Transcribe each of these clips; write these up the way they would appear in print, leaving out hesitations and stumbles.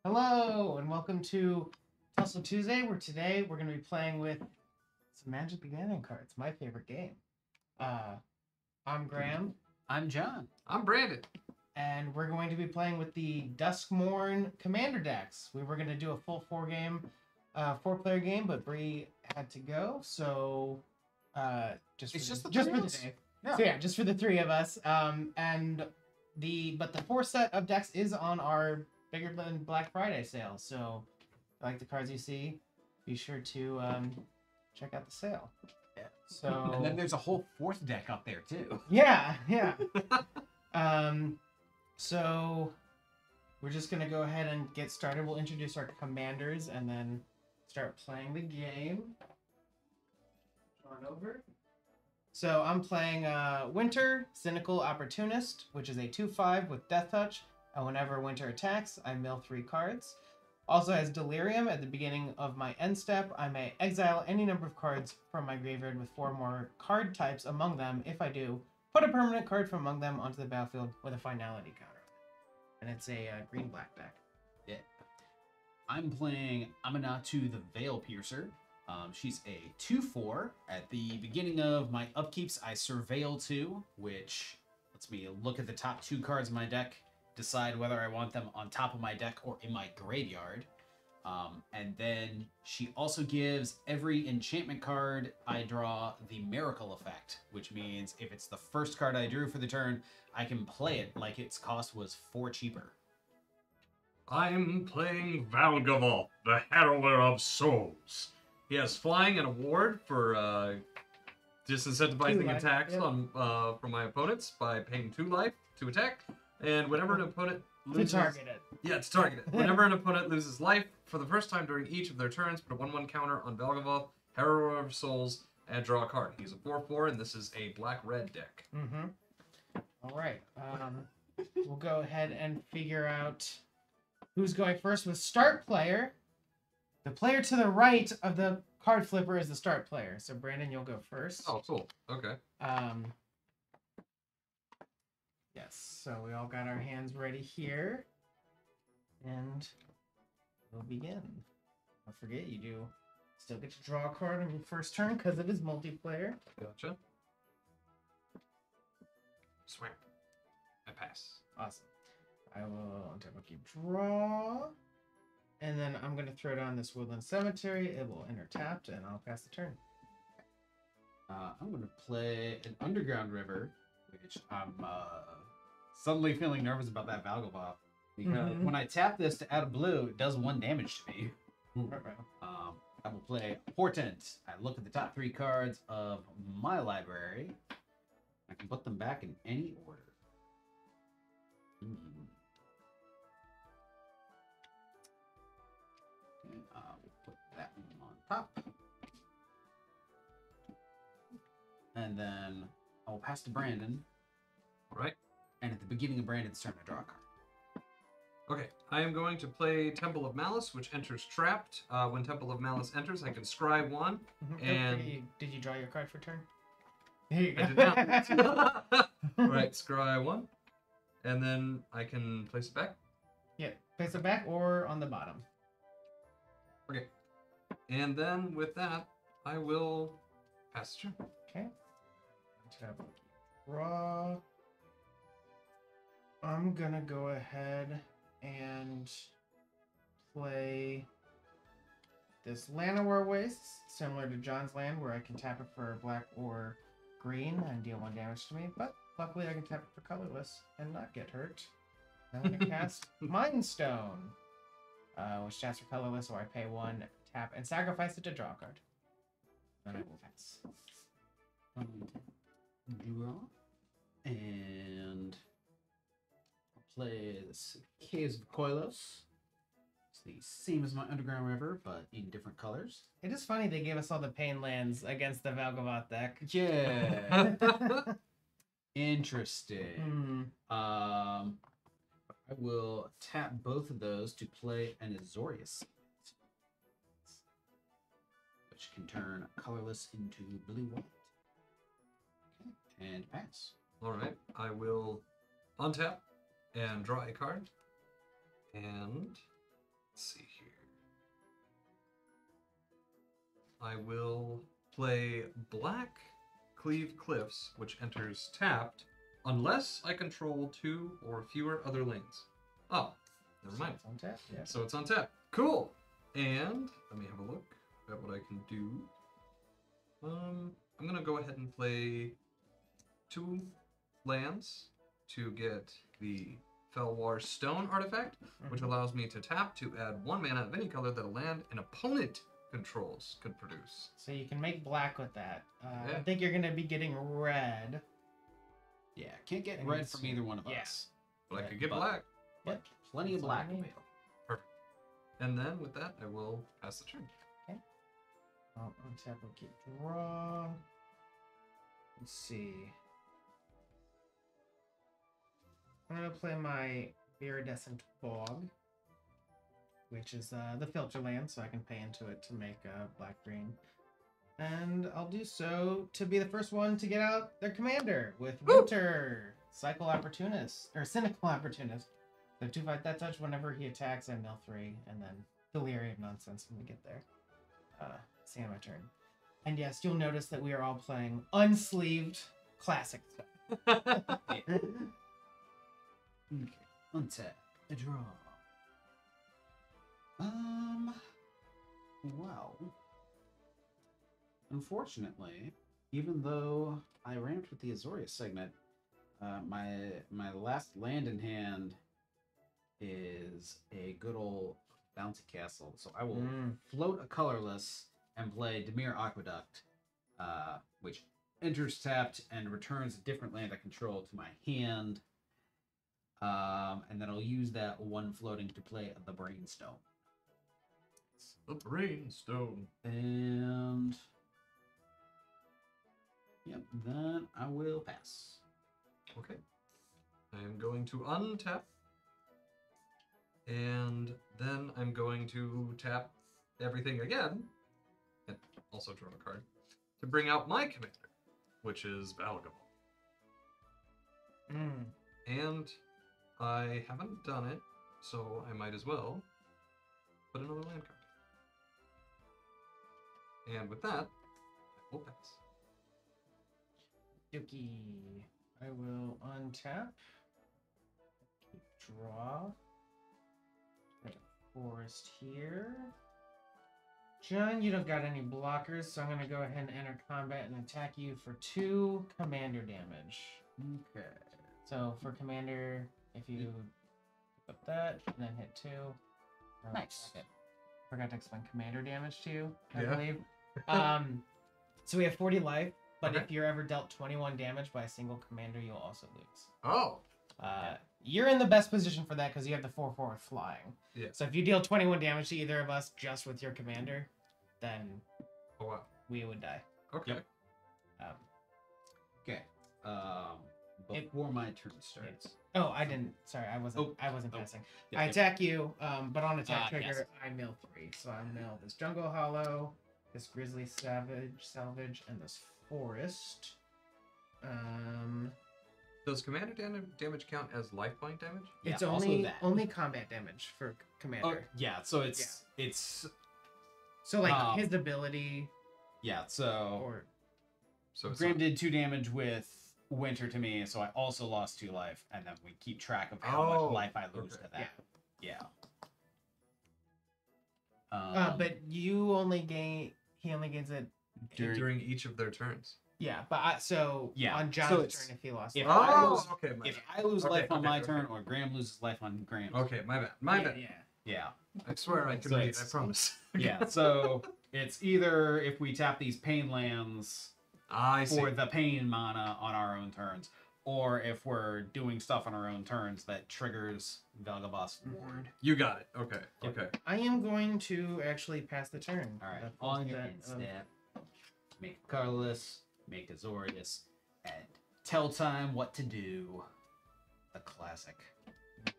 Hello, and welcome to Tussle Tuesday, where today we're going to be playing with some Magic the Gathering cards, my favorite game. I'm Graham. I'm John. I'm Brandon. And we're going to be playing with the Duskmourn Commander decks. We were going to do a full four-player game, but Bree had to go, so just for the day. Yeah. So yeah, just for the three of us. But the four set of decks is on our Bigger Than Black Friday sale. So if you like the cards you see, be sure to check out the sale. Yeah. So And then there's a whole fourth deck up there too. yeah. So we're just gonna go ahead and get started. We'll introduce our commanders and then start playing the game. On over. So I'm playing Winter, Cynical Opportunist, which is a 2/5 with Death Touch. And whenever Winter attacks, I mill 3 cards. Also has Delirium. At the beginning of my end step, I may exile any number of cards from my graveyard with 4 more card types among them. If I do, put a permanent card from among them onto the battlefield with a finality counter. And it's a green-black deck. Yeah. I'm playing Aminatu the Veil Piercer. She's a 2/4. At the beginning of my upkeeps, I Surveil 2, which lets me look at the top 2 cards of my deck, decide whether I want them on top of my deck or in my graveyard. And then she also gives every enchantment card I draw the Miracle effect, which means if it's the first card I drew for the turn, I can play it like its cost was 4 cheaper. I'm playing Valgavolt, the Harrower of Souls. He has flying and a ward for disincentivizing attacks from my opponents by paying 2 life to attack. And whenever an opponent loses... To target it. Yeah, to target it. Whenever an opponent loses life, for the first time during each of their turns, put a 1/1 counter on Valgavolt, Harrower of Souls, and draw a card. He's a 4/4, and this is a black-red deck. Mm-hmm. All right. We'll go ahead and figure out who's going first with start player. The player to the right of the card flipper is the start player. So Brandon, you'll go first. Oh, cool. Okay. Yes. So we all got our hands ready here, and we'll begin. Don't forget, you do still get to draw a card on your first turn because it is multiplayer. Gotcha. Swing. I pass. Awesome. I will untap a keep draw. And then I'm going to throw down this Woodland Cemetery. It will enter tapped, and I'll pass the turn. I'm going to play an Underground River, which I'm suddenly feeling nervous about that Valgavolt. Because when I tap this to add a blue, it does 1 damage to me. I will play Portent. I look at the top 3 cards of my library. I can put them back in any order. And we'll put that one on top. And then I'll pass to Brandon. All right. And at the beginning of Brandon's turn, I draw a card. Okay, I am going to play Temple of Malice, which enters trapped. When Temple of Malice enters, I can scry 1. And did you draw your card for turn? There you go. I did not. Right, scry 1. And then I can place it back. Yeah, place it back or on the bottom. Okay. And then with that, I will pass the turn. Okay. Tap, draw. I'm gonna go ahead and play this Llanowar Wastes, similar to John's Land, where I can tap it for black or green and deal 1 damage to me, but luckily I can tap it for colorless and not get hurt. I'm gonna cast Mind Stone, which taps for colorless, or I pay 1, tap, and sacrifice it to draw a card. Then I will pass. Draw. And I'll play the Caves of Koilos. It's the same as my Underground River, but in different colors. It is funny they gave us all the pain lands against the Valgavolt deck. Yeah. Interesting. I will tap both of those to play an Azorius, which can turn colorless into blue-white. Okay. And pass. All right, I will untap and draw a card. And Let's see here. I will play Black Cleave Cliffs, which enters tapped, unless I control 2 or fewer other lanes. Oh, never mind. It's on tap, yeah. So it's on tap. Cool. And let me have a look at what I can do. I'm gonna go ahead and play 2 lands to get the Felwar Stone artifact, which allows me to tap to add 1 mana of any color that a land an opponent controls could produce. So you can make black with that. I Yeah. think you're going to be getting red. Yeah, can't get And red it's- from either one of yeah. us. But I Yeah, could get but- black. Yep. Plenty of That's all I black need. available. Perfect. And then with that, I will pass the turn. I'll untap and keep draw. Let's see. I'm going to play my Iridescent Bog, which is the filter land, so I can pay into it to make black-green. And I'll do so to be the first one to get out their commander with Winter, Cycle Opportunist, or Cynical Opportunist. So 2 fight that touch whenever he attacks, I mill 3, and then Delirium Nonsense when we get there. See on my turn. And yes, you'll notice that we are all playing unsleeved classic stuff. Okay. Untap. A draw. Well. Unfortunately, even though I ramped with the Azorius segment, my last land in hand is a good old bouncy castle. So I will float a colorless and play Dimir Aqueduct, which enters tapped and returns a different land I control to my hand. And then I'll use that 1 floating to play the Brainstone. The Brainstone. And yep, then I will pass. Okay. I am going to untap. And then I'm going to tap everything again. And also draw a card. To bring out my commander, which is Valgamon. And I haven't done it, so I might as well put another land card. And with that, I will pass. Dookie. I will untap. Keep draw. Put a forest here. John, you don't got any blockers, so I'm going to go ahead and enter combat and attack you for 2 commander damage. Okay. So for commander, if you pick up that, and then hit 2. Oh, Nice. okay. Forgot to explain commander damage to you, I Yeah. believe. So we have 40 life, but Okay. if you're ever dealt 21 damage by a single commander, you'll also lose. Oh! You're in the best position for that because you have the 4/4 with flying. Yeah. So if you deal 21 damage to either of us just with your commander, then Oh, wow. we would die. Okay. Yep. Um, Okay. Before my turn starts. oh, I didn't. Sorry, I wasn't. Oh. I wasn't Oh. passing. Yep, I yep. attack you, but on attack trigger, yes. I mill 3. So I mill this Jungle Hollow, this Grizzly Salvage, and this Forest. Does commander damage count as lifeline damage? Yeah, It's also only that. only combat damage for Oh, commander. yeah. So it's So like um, his ability yeah. So or So it's Graham did 2 damage with Winter to me, so I also lost 2 life, and then we keep track of how Oh, much life I lose okay. to that. Yeah. but you only gain. He only gains it. during each of their turns. Yeah, but Yeah, on so John's it's- turn if he lost. if life. I lose- okay. My If bad. I lose Okay, life on okay, my okay. turn, or Graham loses life on Graham's. Okay, my bad. My bad. Yeah. Yeah. I swear I can So read. I it's- promise. Yeah. So it's either if we tap these pain lands I see. for the pain mana on our own turns, or if we're doing stuff on our own turns that triggers Velgabos Ward. You got it. Okay. Yep. Okay. I am going to actually pass the turn. All right. The first On your set end of- step, make a colorless, make a Zorius, and tell time what to do. The classic.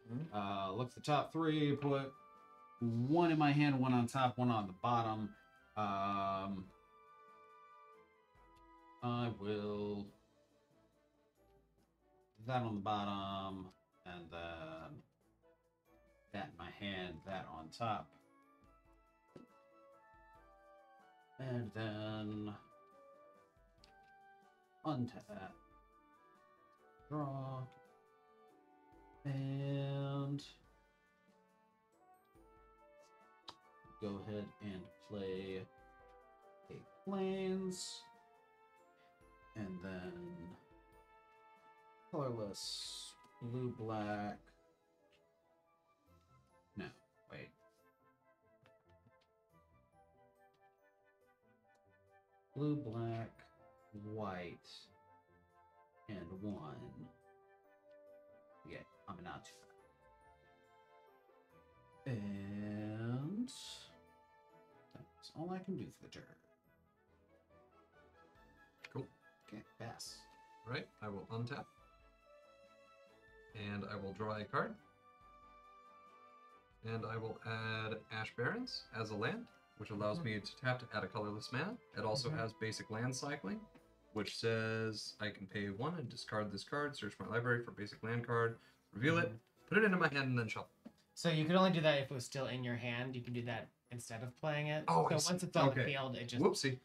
Look at the top 3. Put 1 in my hand, 1 on top, 1 on the bottom. I will do that on the bottom, and then that in my hand, and that on top. And then untap. Draw. And go ahead and play a plains. And then colorless, blue, black. No, wait. Blue, black, white, and 1. Yeah, Aminatou. And that's all I can do for the turn. Cool. Okay, pass. Right, I will untap. And I will draw a card. And I will add Ash Barrens as a land, which allows me to tap to add a colorless mana. It also has basic land cycling, which says I can pay 1 and discard this card, search my library for basic land card, reveal it, put it into my hand, and then shuffle. So you could only do that if it was still in your hand. You can do that instead of playing it. Oh, so once it's on the field, it just... Whoopsie.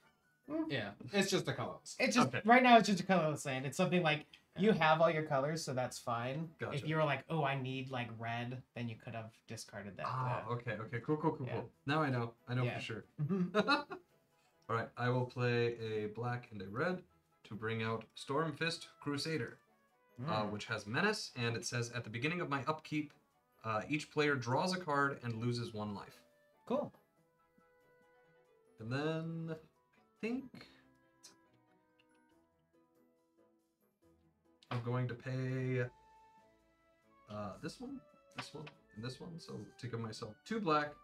Yeah, it's just a colorless. It's just, right now it's just a colorless land. It's something like, you have all your colors, so that's fine. Gotcha. If you were like, oh, I need like red, then you could have discarded that. Okay, cool. Yeah. Now I know Yeah. for sure. Mhm. All right, I will play a black and a red to bring out Stormfist Crusader, which has Menace, and it says at the beginning of my upkeep, each player draws a card and loses 1 life. Cool. And then I think I'm going to pay this one, and this one. So to give myself 2 black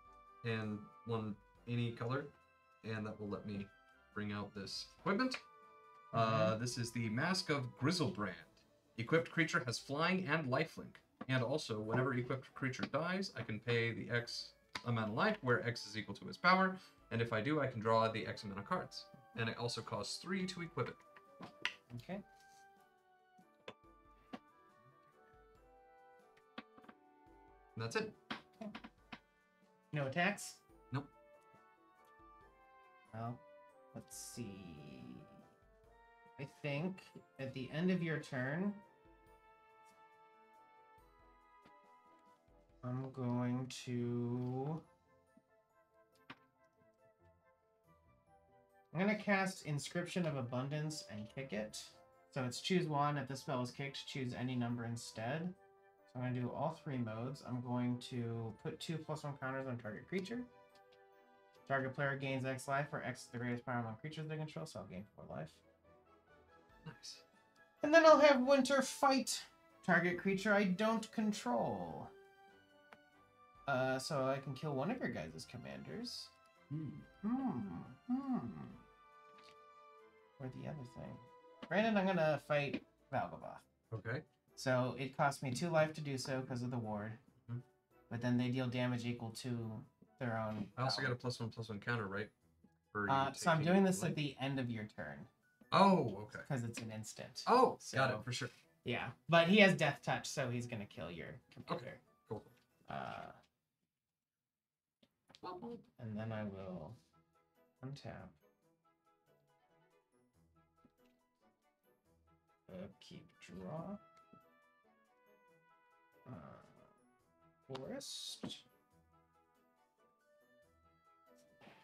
and 1 any color, and that will let me bring out this equipment. This is the Mask of Grizzlebrand. Equipped creature has flying and lifelink. And also, whenever equipped creature dies, I can pay the X amount of life, where X is equal to its power. And if I do, I can draw the X amount of cards. And it also costs 3 to equip it. Okay. And that's it. No attacks? Nope. Well, let's see. I think at the end of your turn, I'm going to cast Inscription of Abundance and kick it. So it's choose 1. If the spell is kicked, choose any number instead. So I'm going to do all 3 modes. I'm going to put 2+1 counters on target creature. Target player gains X life, where X is the greatest power among creatures they control, so I'll gain 4 life. Nice. And then I'll have Winter fight target creature I don't control. So I can kill one of your guys' commanders. Or the other thing. Brandon, I'm gonna fight Valgavoth. Okay. So it costs me 2 life to do so because of the ward. But then they deal damage equal to their own. I also get a +1/+1 counter, right? For So I'm taking doing this life? at the end of your turn. Oh, okay. Because it's an instant. Oh, So- got it, for sure. Yeah. But he has Death Touch, so he's gonna kill your commander. Okay, cool. And then I will untap. Keep draw. Forest.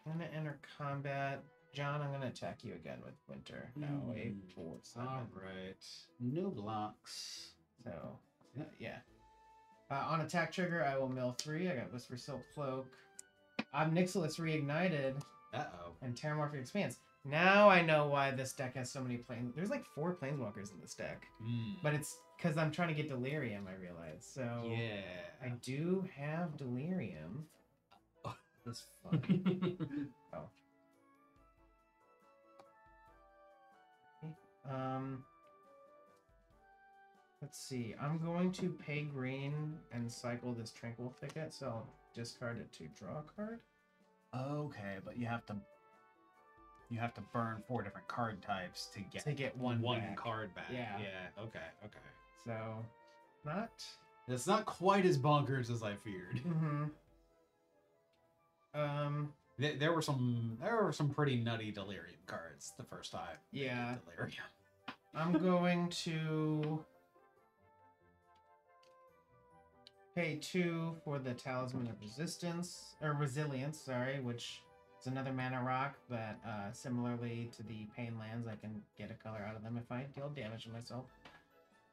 I'm gonna enter combat. John, I'm gonna attack you again with Winter. Now a 4/7. All right. No blocks. So, yeah. On attack trigger, I will mill 3. I got Whisper Silk Cloak. Omnixilus Reignited. Uh-oh. And Terramorphic Expanse. Now I know why this deck has so many planes. There's like 4 planeswalkers in this deck. But it's because I'm trying to get Delirium, I realize. So Yeah. I do have Delirium. That's funny. Oh. Let's see. I'm going to pay green and cycle this Tranquil Thicket, so I'll discard it to draw a card. Okay, but you have to burn 4 different card types to get one back. card back. Yeah. Yeah. Okay. So, not. It's not quite as bonkers as I feared. There were some pretty nutty delirium cards the first time. Yeah. Delirium. I'm going to pay 2 for the Talisman of Resilience, sorry, which is another mana rock, but similarly to the Pain lands, I can get a color out of them if I deal damage to myself.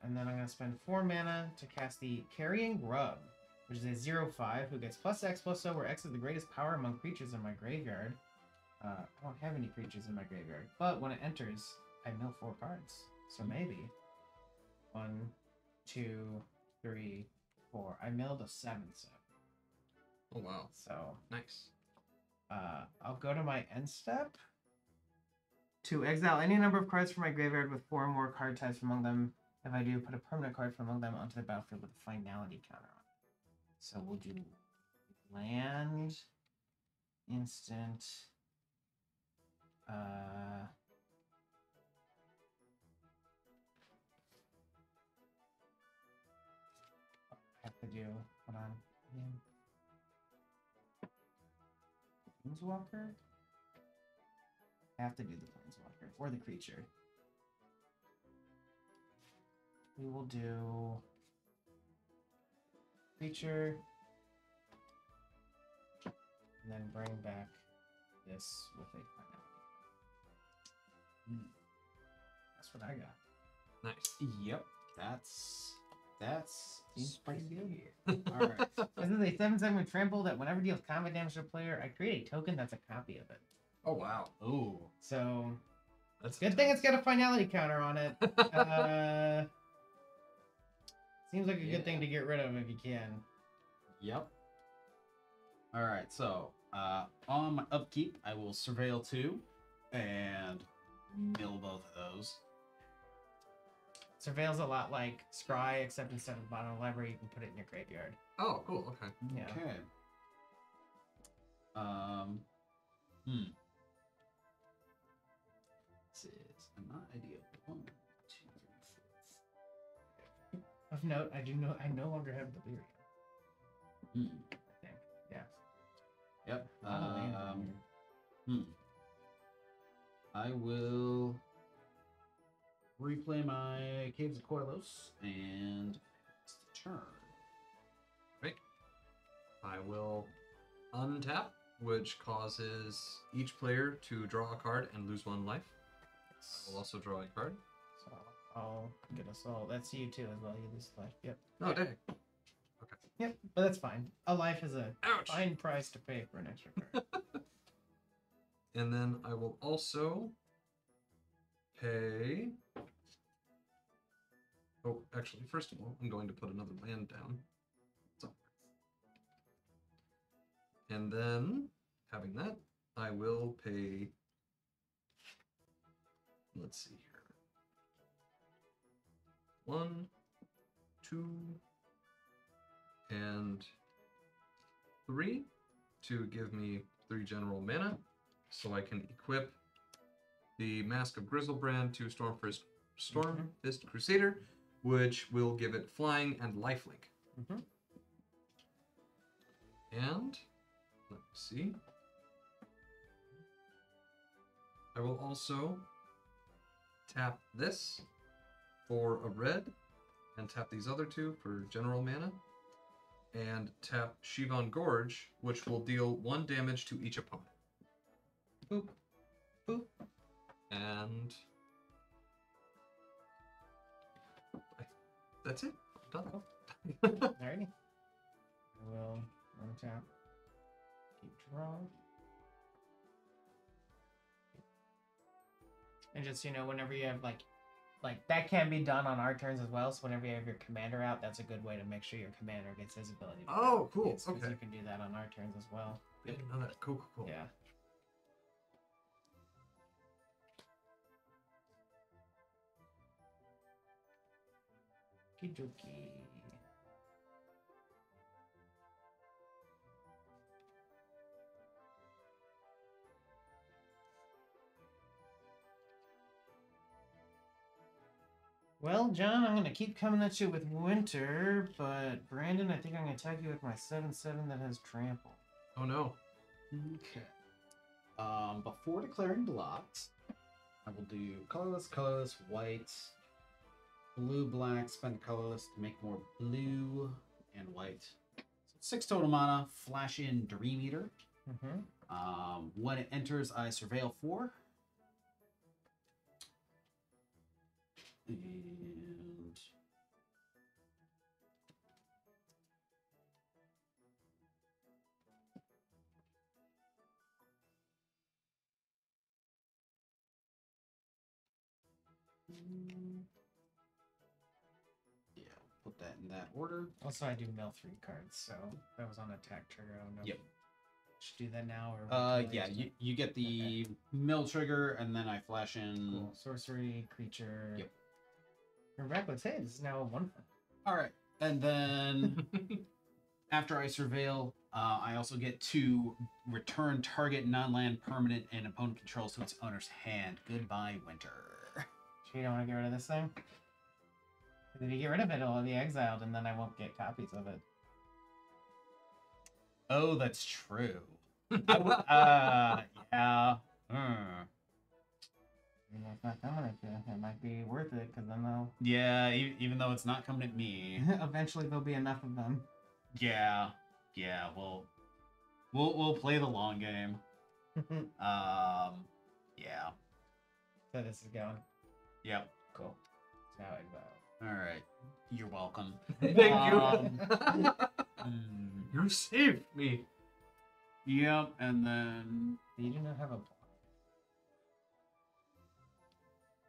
And then I'm going to spend 4 mana to cast the Carrying Grub, which is a 0/5 who gets +X/+O, where X is the greatest power among creatures in my graveyard. I don't have any creatures in my graveyard, but when it enters, I mill 4 cards. So maybe 1, 2, 3, 4. I milled a 7/7. Oh wow. So Nice. I'll go to my end step to exile any number of cards from my graveyard with 4 or more card types among them. If I do, put a permanent card from among them onto the battlefield with a finality counter on it. So we'll do land, instant, I have to do, hold on, Planeswalker? I have to do the Planeswalker, or the creature. We will do creature, and then bring back this with a finality. That's what I got. Nice. Yep. That's Seems pretty good. Alright. This is a 7/7 with trample that whenever deals combat damage to a player, I create a token that's a copy of it. Oh wow. Ooh. So That's good thing it's got a finality counter on it. Seems like a good thing to get rid of if you can. Yep. All right, so on my upkeep, I will surveil 2 and mill both of those. Surveil's a lot like Scry, except instead of bottom of the library, you can put it in your graveyard. Oh, cool. Okay. Yeah. Okay. This is an idea. 1, 2, 3, 4. Of note, I no longer have Delirium. I think. Yeah. Yep. A lot of land in here. I will replay my Caves of Koilos, and it's the turn. Great. I will untap, which causes each player to draw a card and lose 1 life. I will also draw a card. So I'll get us all. That's you too as well. You lose life. Yep. Oh, dang. Yep, but that's fine. A life is a Ouch. fine price to pay for an extra card. And then I will also pay... Oh, actually, first of all, I'm going to put another land down. So. And then, having that, I will pay... Let's see here. 1, 2, and 3 to give me 3 general mana, so I can equip the Mask of Grizzlebrand to Stormfist Crusader, which will give it flying and lifelink. And let me see. I will also tap this for a red, and tap these other 2 for general mana, and tap Shivan Gorge, which will deal 1 damage to each opponent. Boop. Boop. And that's it. Done. Alrighty. I will untap. Keep drawing. And just, whenever you have like that can be done on our turns as well. So whenever you have your commander out, that's a good way to make sure your commander gets his ability. Oh, cool. Yes, 'cause Okay. you can do that on our turns as well. I didn't know that. Cool. Yeah. Kijuki. Well, John, I'm going to keep coming at you with winter, but Brandon, I think I'm going to attack you with my 7/7 that has trample. Oh no. Okay. Before declaring blocks, I will do colorless, colorless, white, blue, black, spend colorless to make more blue and white. So 6 total mana, flash in Dream Eater. When it enters, I surveil 4. And yeah, put that in that order. Also, I do mill 3 cards, so that was on attack trigger. I don't know. Yep. Should do that now or Yeah, you get the mill trigger, and then I flash in. Cool. Sorcery, creature. Yep. Miraculous. Hey, this is now a 1. All right, and then after I surveil, I also get to return target non-land permanent and opponent controls to its owner's hand. Goodbye, Winter. Sure you don't want to get rid of this thing? Because if you get rid of it, it'll be exiled, and then I won't get copies of it. Oh, that's true. Yeah. It's not coming at you. It might be worth it, because then they'll... Yeah, even though it's not coming at me. Eventually, there'll be enough of them. Yeah. We'll play the long game. Yeah. So this is going. Yep. Cool. Now exile. All right. You're welcome. Thank you. You saved me. Yep, and then You do not have a block.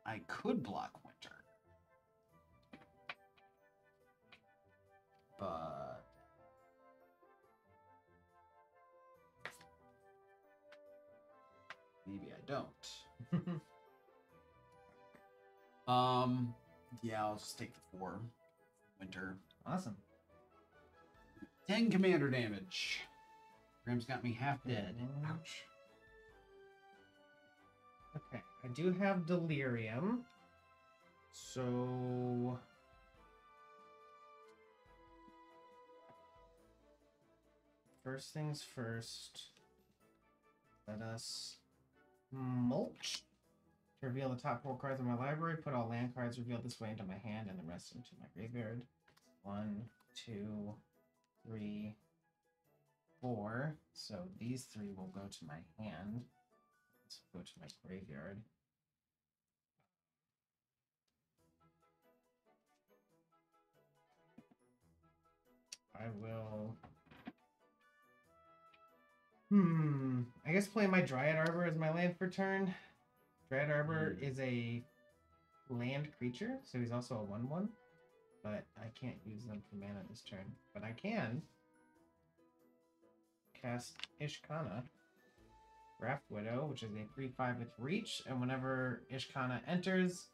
I could block Winter. But maybe I don't. Yeah, I'll just take the 4. Winter. Awesome. 10 commander damage. Graham's got me half dead. Ouch. Okay, I do have Delirium. So... First things first. Let us mulch. To reveal the top 4 cards of my library, put all land cards revealed this way into my hand and the rest into my graveyard. 1, 2, 3, 4. So these 3 will go to my hand. Let's go to my graveyard. I will... I guess play my Dryad Arbor as my land for turn. Dryad Arbor is a land creature, so he's also a 1/1. But I can't use them for mana this turn. But I can cast Ishkana, Raft Widow, which is a 3/5 with reach, and whenever Ishkana enters,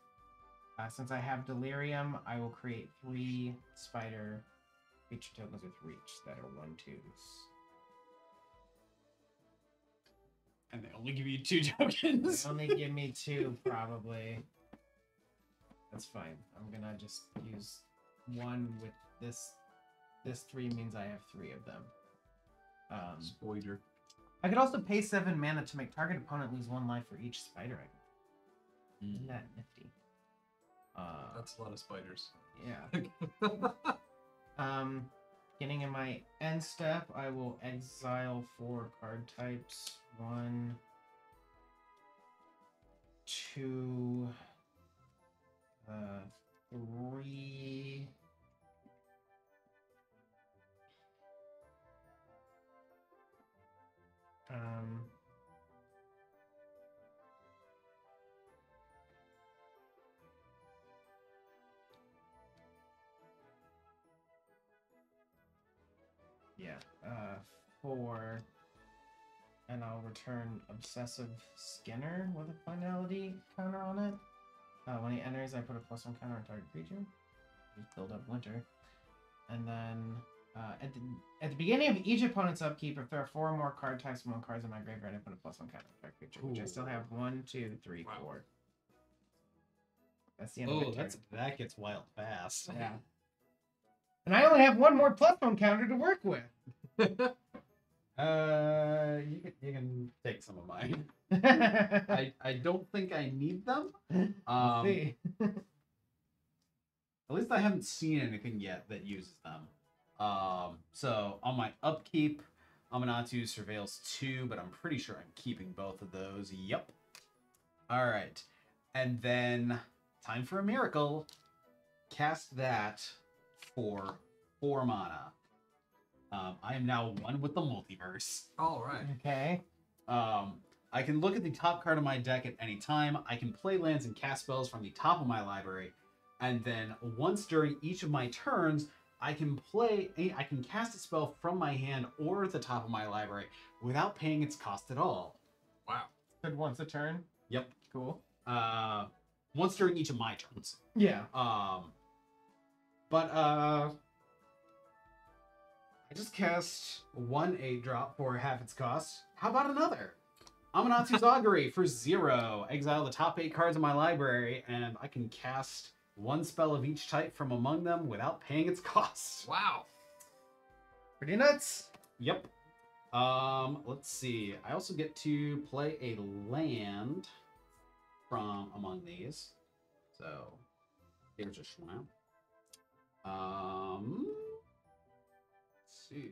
since I have Delirium, I will create 3 spider creature tokens with reach that are 1/2s. And they only give you 2 tokens. They only give me 2, probably. That's fine. I'm gonna just use 1 with this. This 3 means I have 3 of them. Spoiler. I could also pay 7 mana to make target opponent lose 1 life for each spider item. Isn't that nifty? That's a lot of spiders. Yeah. Beginning in my end step, I will exile 4 card types. 1, 2, 3. Yeah, 4, and I'll return Obsessive Skinner with a finality counter on it. When he enters, I put a +1 counter on target creature. Just build up Winter. And then at the beginning of each opponent's upkeep, if there are 4 or more card types among cards in my graveyard, I put a +1 counter on target creature, which I still have 1, 2, 3, 4. That's the end of my turn. That gets wild fast. Yeah. And I only have 1 more +1 counter to work with. You I don't think I need them. We'll see. At least I haven't seen anything yet that uses them. So on my upkeep, Amanatu surveils 2, but I'm pretty sure I'm keeping both of those. Yep. All right. And then time for a miracle. Cast that for 4 mana. I am now 1 with the multiverse. All right. Okay. I can look at the top card of my deck at any time. I can play lands and cast spells from the top of my library. And then once during each of my turns, I can cast a spell from my hand or at the top of my library without paying its cost at all. Wow. Said once a turn. Yep. Cool. Once during each of my turns. Yeah. But I just cast 1 8-drop for half its cost. How about another? Amanatu's Augury for 0. Exile the top 8 cards of my library, and I can cast 1 spell of each type from among them without paying its cost. Wow. Pretty nuts. Yep. Let's see. I also get to play a land from among these. So here's a Schwamp. Let's see.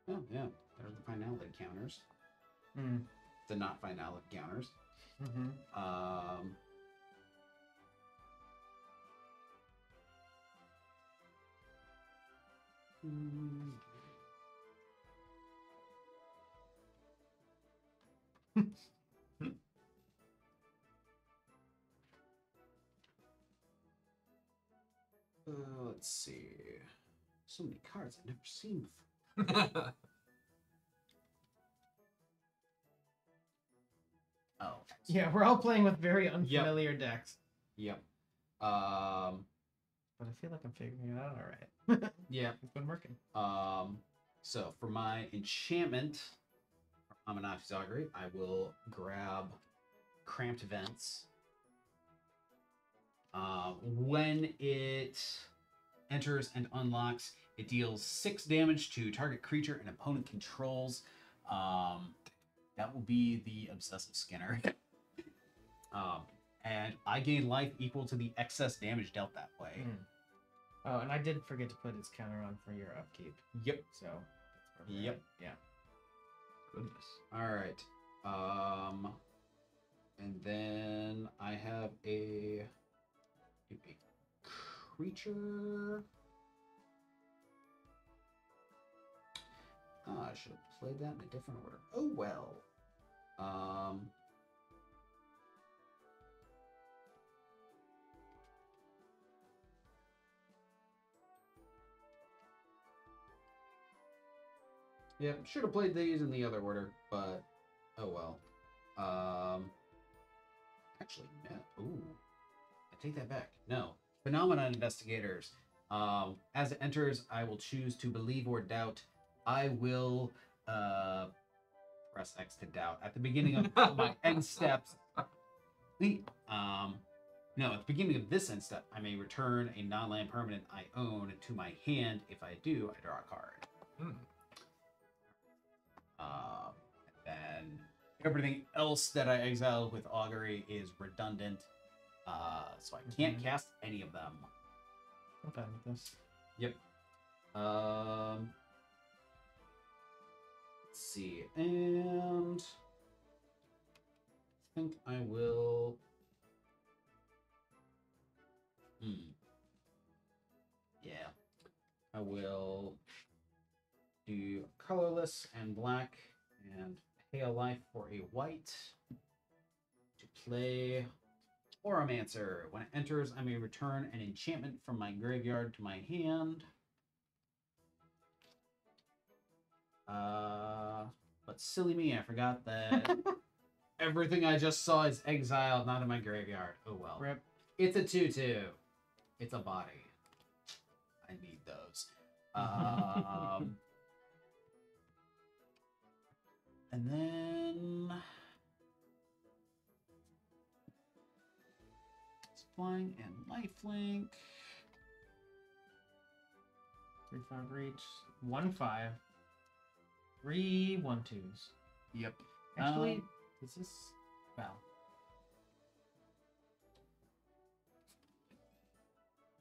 Oh, yeah. There's the finality counters. Hmm. The not finality counters. Mm-hmm. Let's see. So many cards I've never seen before. Oh. Yeah, we're all playing with very unfamiliar decks. Yep. But I feel like I'm figuring it out all right. Yeah. It's been working. So for my enchantment, Amanatu's Augury, I will grab Cramped Vents. When it enters and unlocks, it deals 6 damage to target creature and opponent controls. That will be the Obsessive Skinner. And I gain life equal to the excess damage dealt that way. Oh, and I did forget to put its counter on for your upkeep. Yep. So. That's where we're Yep. at. Yeah. Goodness. All right. And then I have a creature. I should have played that in a different order. Oh well. Yeah, should have played these in the other order, but oh well. Actually, no. Ooh, I take that back. No, Phenomena Investigators. As it enters, I will choose to believe or doubt. I will press X to doubt at the beginning of my end steps. No, at the beginning of this end step, I may return a non-land permanent I own to my hand. If I do, I draw a card. Then everything else that I exiled with Augury is redundant, so I can't cast any of them. I'm fine with this. Yep. Let's see, and I think I will. Yeah, I will do colorless and black and pay a life for a white to play Oromancer. When it enters, I may return an enchantment from my graveyard to my hand. But silly me, I forgot that everything I just saw is exiled, not in my graveyard. Oh well. Rip. It's a 2/2. It's a body. I need those. And then flying and lifelink. 3/5 reach. 1/5. 3 1/2s. Yep. Actually, is this Val?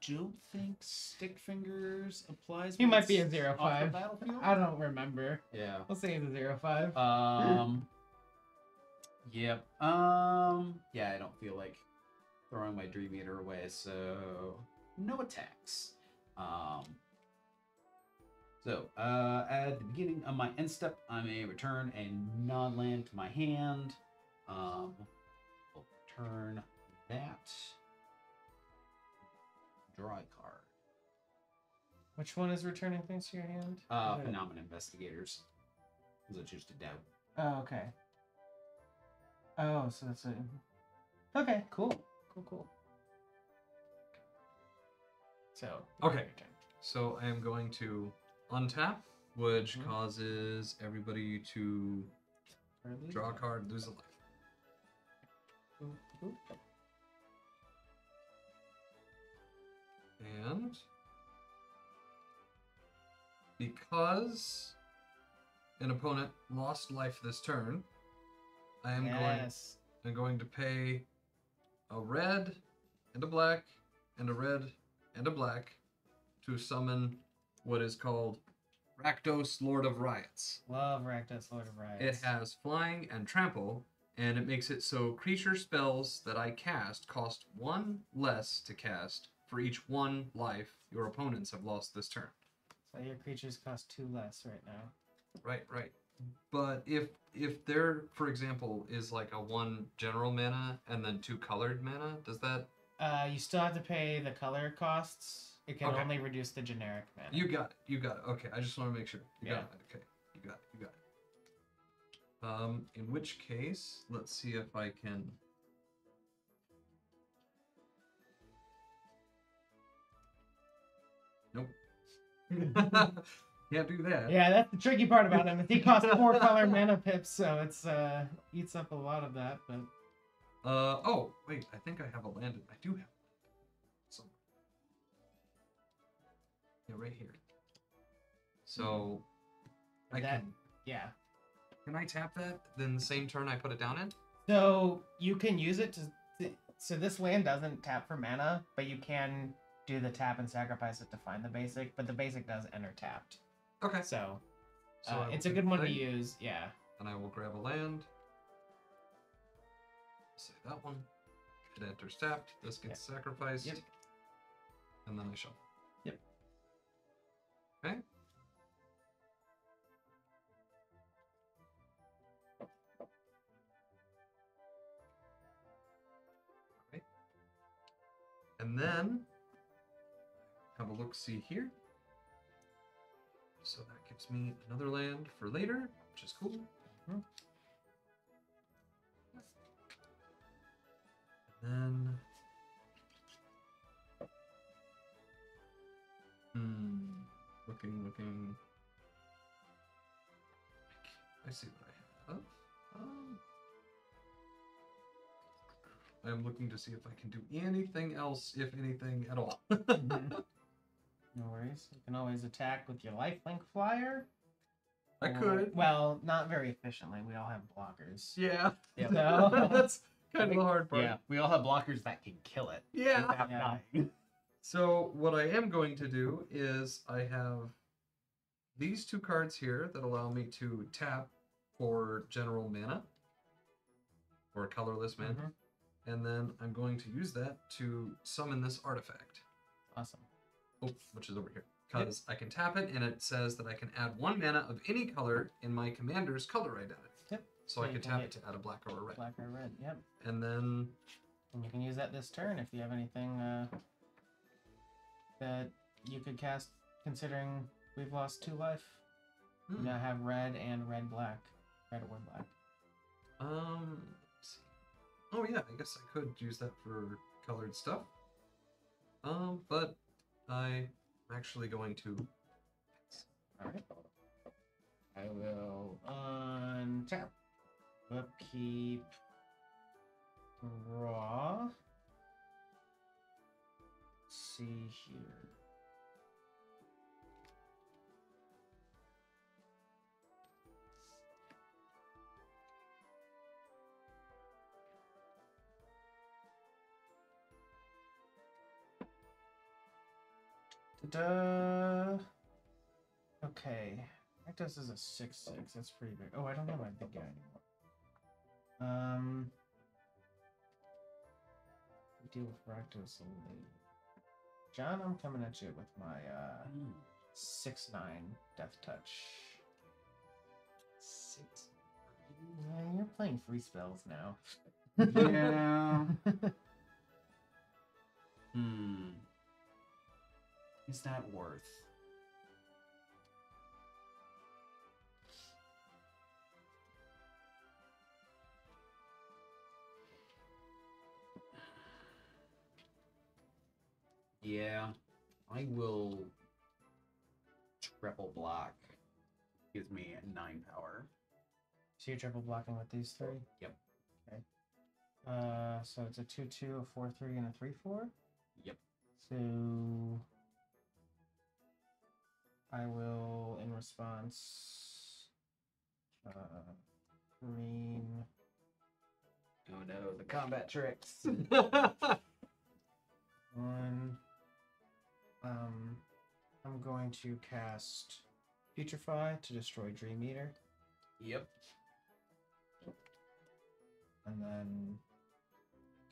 Don't think Stick Fingers applies. He when might be a it's 0/5. off the battlefield. I don't remember. Yeah. We'll say it's a 0/5. Yep. Yeah, I don't feel like throwing my Dream Eater away, so no attacks. So, at the beginning of my end step, I may return a non-land to my hand. We'll return that. Draw a card. Which one is returning things to your hand? Phenomenon Investigators. Is it just a doubt? Oh, okay. Oh, so that's a... Okay, cool. Cool. So... Okay. your turn. So I am going to untap, which causes everybody to draw a card, lose a life. And because an opponent lost life this turn, I am going to pay a red and a black and a red and a black to summon what is called Rakdos, Lord of Riots. Love Rakdos, Lord of Riots. It has flying and trample, and it makes it so creature spells that I cast cost 1 less to cast for each 1 life your opponents have lost this turn. So your creatures cost 2 less right now. Right. But if there, for example, is like a 1 general mana and then 2 colored mana, does that... You still have to pay the color costs. It can only reduce the generic mana. You got it. Okay, I just want to make sure. You got it. Okay, you got it. In which case, let's see if I can... Nope. Can't do that. Yeah, that's the tricky part about him. He costs 4 color mana pips, so it's eats up a lot of that. But oh wait, I think I have a land. I do have a land somewhere. Yeah, right here. So I can. Yeah. Can I tap that? Then the same turn I put it down in. So you can use it to. So this land doesn't tap for mana, but you can do the tap and sacrifice it to find the basic. But the basic does enter tapped. Okay. So I it's a will good one to play, use. Yeah. And I will grab a land. Say that one. It enters tapped. This gets sacrificed. Yep. And then I shuffle. Yep. Okay. Alright. And then have a look-see here. So that gives me another land for later, which is cool. And then, looking. I see what I have. I'm looking to see if I can do anything else, if anything at all. No worries. You can always attack with your lifelink flyer. I could. Well, not very efficiently. We all have blockers. Yeah. So That's kind of the hard part. Yeah, we all have blockers that can kill it. Yeah. without dying. So what I am going to do is I have these 2 cards here that allow me to tap for general mana or colorless mana. And then I'm going to use that to summon this artifact. Awesome. Oh, which is over here. Because I can tap it and it says that I can add 1 mana of any color in my commander's color identity. Yep. So I can tap it to add a black or a red. Black or red, yep. And then... And you can use that this turn if you have anything that you could cast, considering we've lost 2 life. You now have red and red-black. Red or black. Let's see. Oh yeah, I guess I could use that for colored stuff. But I'm actually going to... Alright. I will untap. Upkeep. Draw. here. Ta-da! Okay. Rakdos is a 6/6. That's pretty big. Oh, I don't have my big guy anymore. Deal with Rakdos later. John, I'm coming at you with my 6/9 Death Touch. 6. Yeah, you're playing free spells now. Yeah. Is that worth? Yeah, I will triple block. Gives me 9 power. So you're triple blocking with these three? Yep. Okay. So it's a 2/2, a 4/3, and a 3/4? Yep. So I will, in response, green. Oh no, the combat tricks. One. I'm going to cast Putrefy to destroy Dream Eater. Yep. And then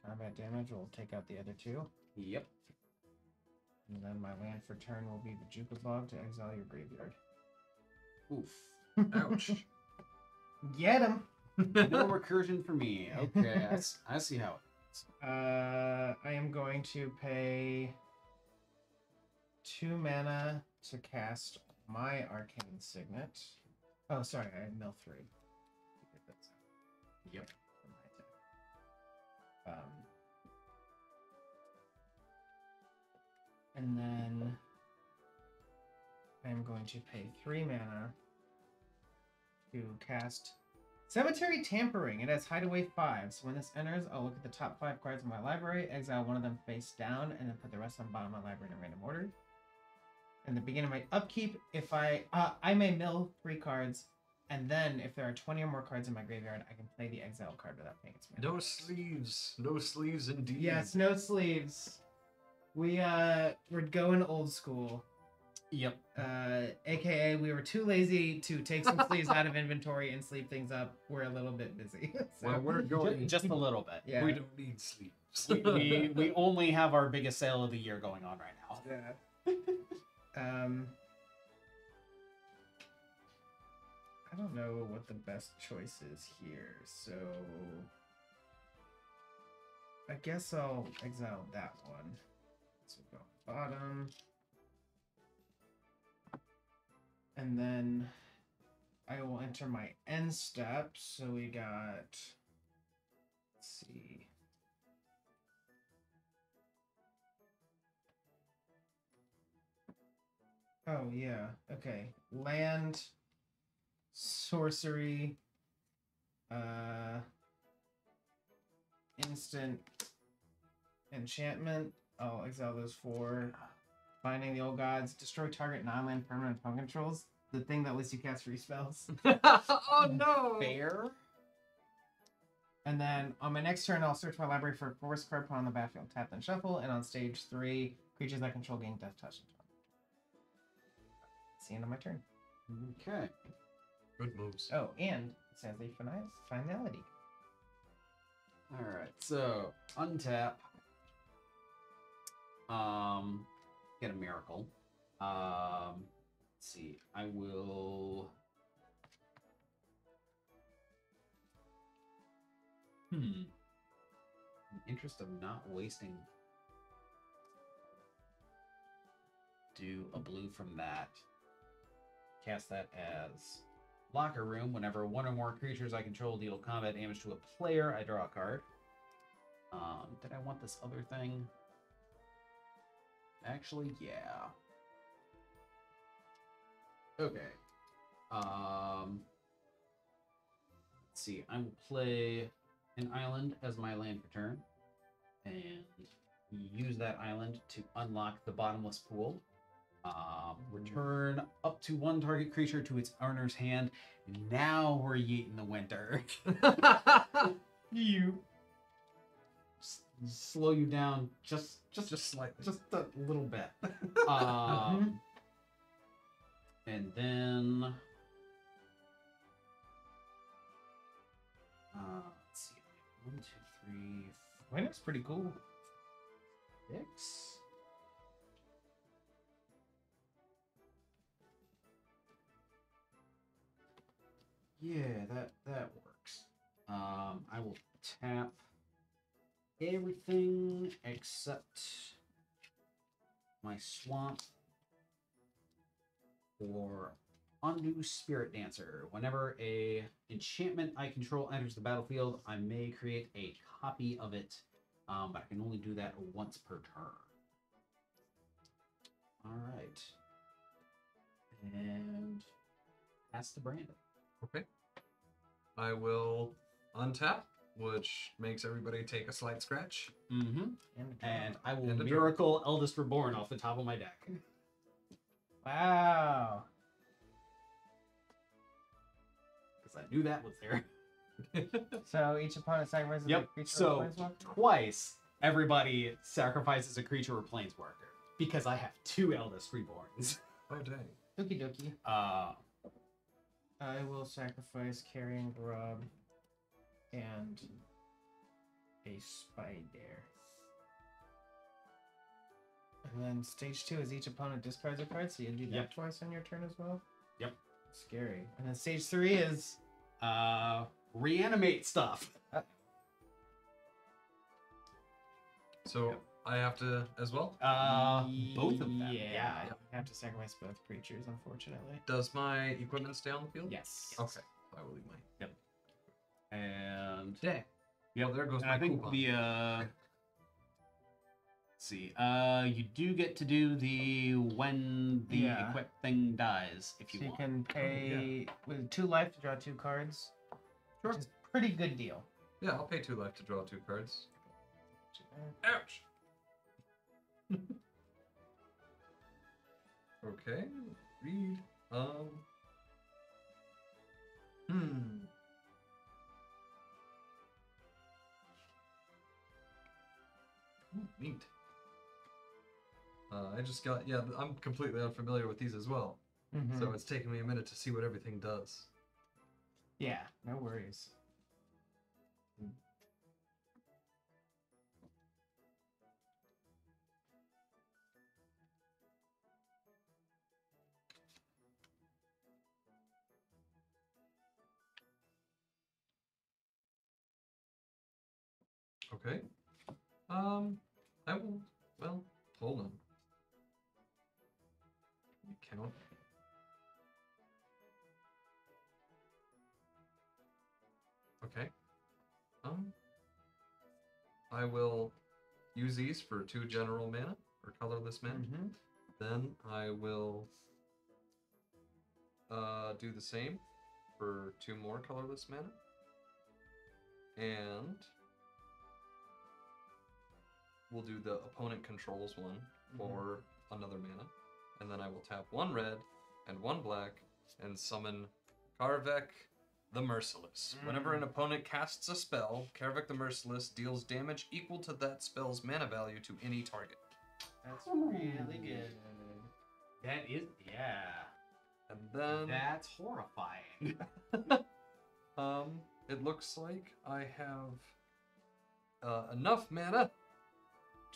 combat damage will take out the other two. Yep. And then my land for turn will be the Jukabog to exile your graveyard. Oof. Ouch. Get him! No recursion for me. Okay, I see how it is. I am going to pay 2 mana to cast my Arcane Signet. Oh, sorry, I mill 3. Yep. For my attack. And then I am going to pay 3 mana to cast Cemetery Tampering. It has Hideaway 5. So when this enters, I'll look at the top 5 cards in my library, exile one of them face down, and then put the rest on the bottom of my library in a random order. In the beginning of my upkeep, if I may mill 3 cards, and then if there are 20 or more cards in my graveyard, I can play the exile card without paying its mana. No sleeves. No sleeves indeed. Yes, no sleeves. We're going old school. Yep. AKA we were too lazy to take some sleeves out of inventory and sleeve things up. We're a little bit busy. So, Well, we're going. Just a little bit. yeah. We don't need sleeves. We only have our biggest sale of the year going on right now. Yeah. I don't know what the best choice is here, so I guess I'll exile that one. So go bottom. And then I will enter my end step. So we got, let's see. Oh, yeah. Okay. Land, sorcery, instant enchantment. I'll exile those 4. Finding the Old Gods, destroy target non-land permanent opponent controls. The thing that lets you cast free spells. Oh no! Fair. And then on my next turn, I'll search my library for a forest card, put on the battlefield, tap, then shuffle. And on stage 3, creatures that control gain Death Touch. That's the end of my turn. Okay. Good moves. Oh, and it says a finality. All right. So untap. Get a miracle. Let's see. I will. In the interest of not wasting, do a blue from that. Cast that as locker room. Whenever one or more creatures I control deal combat damage to a player, I draw a card. Did I want this other thing? Actually, yeah. Okay. Let's see. I will play an island as my land for turn, and use that island to unlock the bottomless pool. Return up to one target creature to its owner's hand. Now we're yeeting the winter. You slow you down just slightly. just a little bit. And then let's see. 1, 2, 3, Winter's pretty cool. 6. Yeah, that works. I will tap everything except my swamp for Undo Spirit Dancer. Whenever a enchantment I control enters the battlefield, I may create a copy of it, but I can only do that once per turn. All right. And pass to Brandon. Okay. I will untap, which makes everybody take a slight scratch. Mm-hmm. And I will And a Miracle Eldest Reborn off the top of my deck. Wow. Because I knew that was there. So each opponent sacrifices a Yep. creature or So planeswalker? twice everybody sacrifices a creature or planeswalker. Because I have 2 Eldest Reborns. Oh, dang. Okie dokie. I will sacrifice Carrion Grub and a Spider. And then stage 2 is each opponent discards a card, so you do that Yep. twice on your turn as well? Yep. Scary. And then stage 3 is... Reanimate stuff. So Yep. I have to as well? Both of them. Yeah, you have to sacrifice both creatures, unfortunately. Does my equipment stay on the field? Yes. Okay. I will leave mine. And Dang. yep. Well, there goes And my I think coupon. the let's see. You do get to do the when the Yeah. equip thing dies if you So you want. can pay with 2 life to draw 2 cards. Sure. Which is pretty good deal. Yeah, I'll pay 2 life to draw 2 cards. Ouch! Okay, read. Ooh, neat. I just got, yeah, I'm completely unfamiliar with these as well. Mhm. So it's taken me a minute to see what everything does. Yeah, no worries. Okay. I will, well, hold on. Let me count. Okay. I will use these for 2 general mana, or colorless mana. Mm-hmm. Then I will do the same for 2 more colorless mana. And we'll do the opponent controls one for another mana. And then I will tap 1 red and 1 black and summon Karvek the Merciless. Whenever an opponent casts a spell, Karvek the Merciless deals damage equal to that spell's mana value to any target. That's really good. That is, yeah. And then That's horrifying. it looks like I have enough mana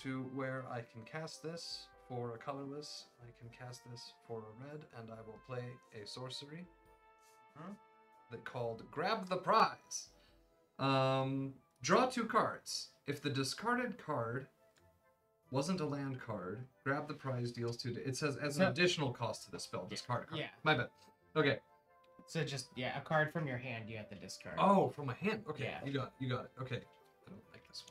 to where I can cast this for a colorless, I can cast this for a red, and I will play a sorcery that called Grab the Prize. Draw 2 cards. If the discarded card wasn't a land card, Grab the Prize deals 2. It says as an additional cost to the spell, discard a card. Yeah. My bad. Okay. So just, yeah, a card from your hand you have to discard. Oh, from my hand. Okay, Yeah. you got it. Okay. I don't like this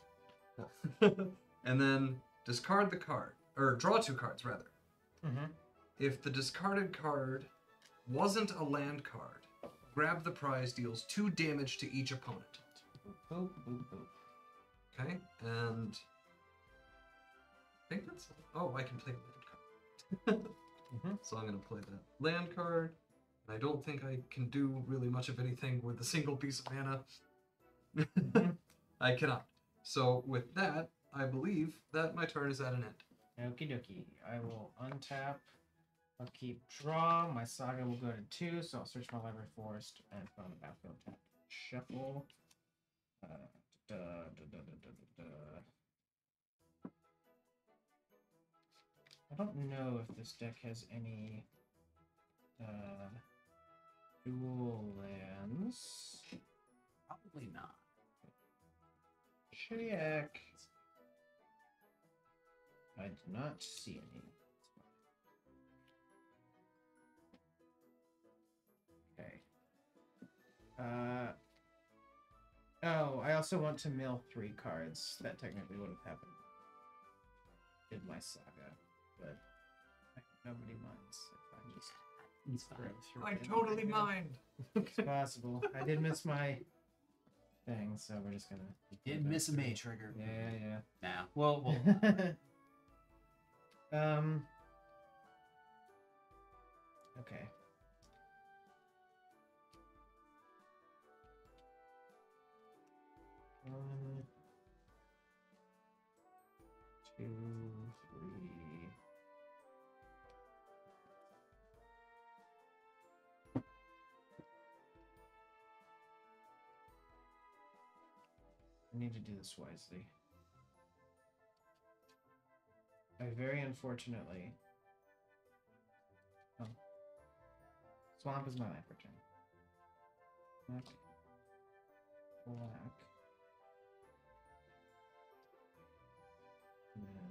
one. And then discard the card. Or draw 2 cards, rather. Mm-hmm. If the discarded card wasn't a land card, Grab the Prize deals 2 damage to each opponent. Boop, boop, boop. Okay? And think that's... Oh, I can play a land card. So I'm going to play that land card. I don't think I can do really much of anything with a single piece of mana. I cannot. So with that, I believe that my turn is at an end. Okie dokie. I will untap. I'll keep draw. My saga will go to 2, so I'll search my library forest and put on the battlefield tap. Shuffle. I don't know if this deck has any dual lands. Probably not. Shitty. I do not see any. Okay. Oh, I also want to mill 3 cards. That technically would have happened. Did my saga, but nobody minds if I just throw through. I it. totally mind. It's possible. I did miss my thing, so we're just gonna. You did miss a May trigger. Yeah. Nah. Well. Okay. 1, 2, 3. I need to do this wisely. I very unfortunately. Oh. Swamp is my life return. Okay. Black. And then.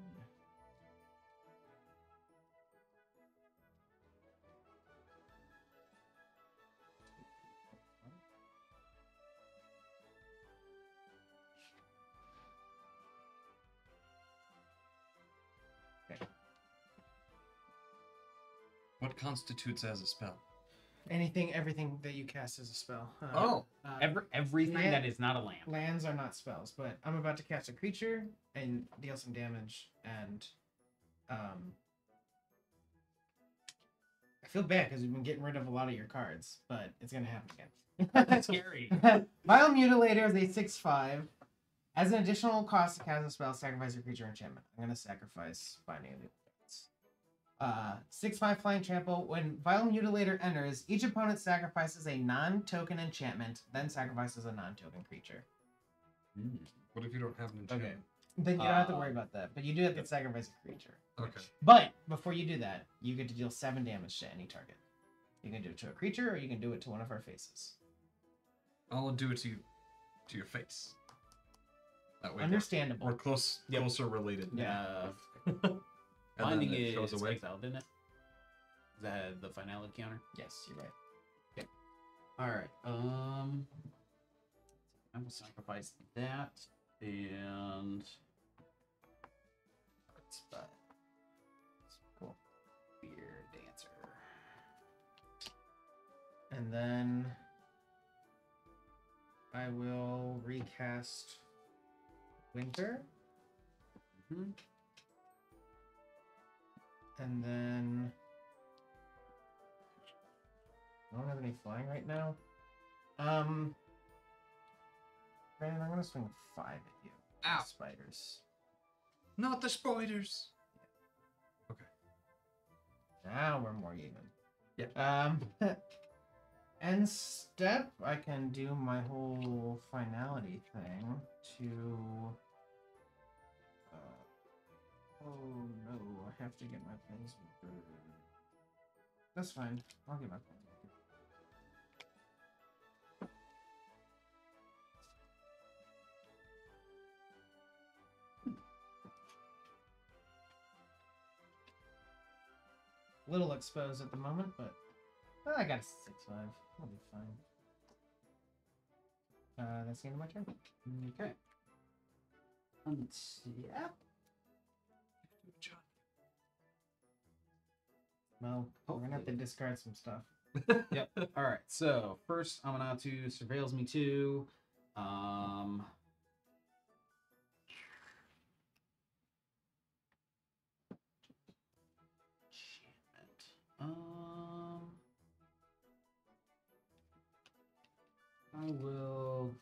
What constitutes as a spell? Everything that you cast is a spell. Everything land- that is not a land. Lands are not spells, but I'm about to cast a creature and deal some damage, and I feel bad because we've been getting rid of a lot of your cards, but it's gonna happen again. That's scary. Vile Mutilator is a 6/5. As an additional cost to cast a spell, sacrifice your creature enchantment. I'm gonna sacrifice Binding of the Elements. 6/5 flying trample. When Vile Mutilator enters, each opponent sacrifices a non-token enchantment, then sacrifices a non-token creature. What if you don't have an enchantment? Okay. Then you don't have to worry about that, but you do have to sacrifice a creature. Okay. But before you do that, you get to deal 7 damage to any target. You can do it to a creature, or you can do it to one of our faces. I'll do it to you, to your face. That way Understandable. we're closer related. Yeah. And Binding then it is shows away. exiled, didn't it? Is that the finality counter? Yes, you're right. Okay. All right. I will sacrifice that and. Spot. Cool. Beer dancer. And then I will recast Winter. Mm-hmm. And then I don't have any flying right now. Brandon, I'm gonna swing 5 at you. Ow. Spiders. Not the spiders. Now we're more even. Yeah. End step, I can do my whole finality thing to. Oh no, I have to get my pens. That's fine. I'll get my pens. Little exposed at the moment, but I got a 6/5. I'll be fine. That's the end of my turn. Okay. Yeah. Well, we're gonna have to discard some stuff. Yep. All right. So first, I'm gonna to surveils me too. I will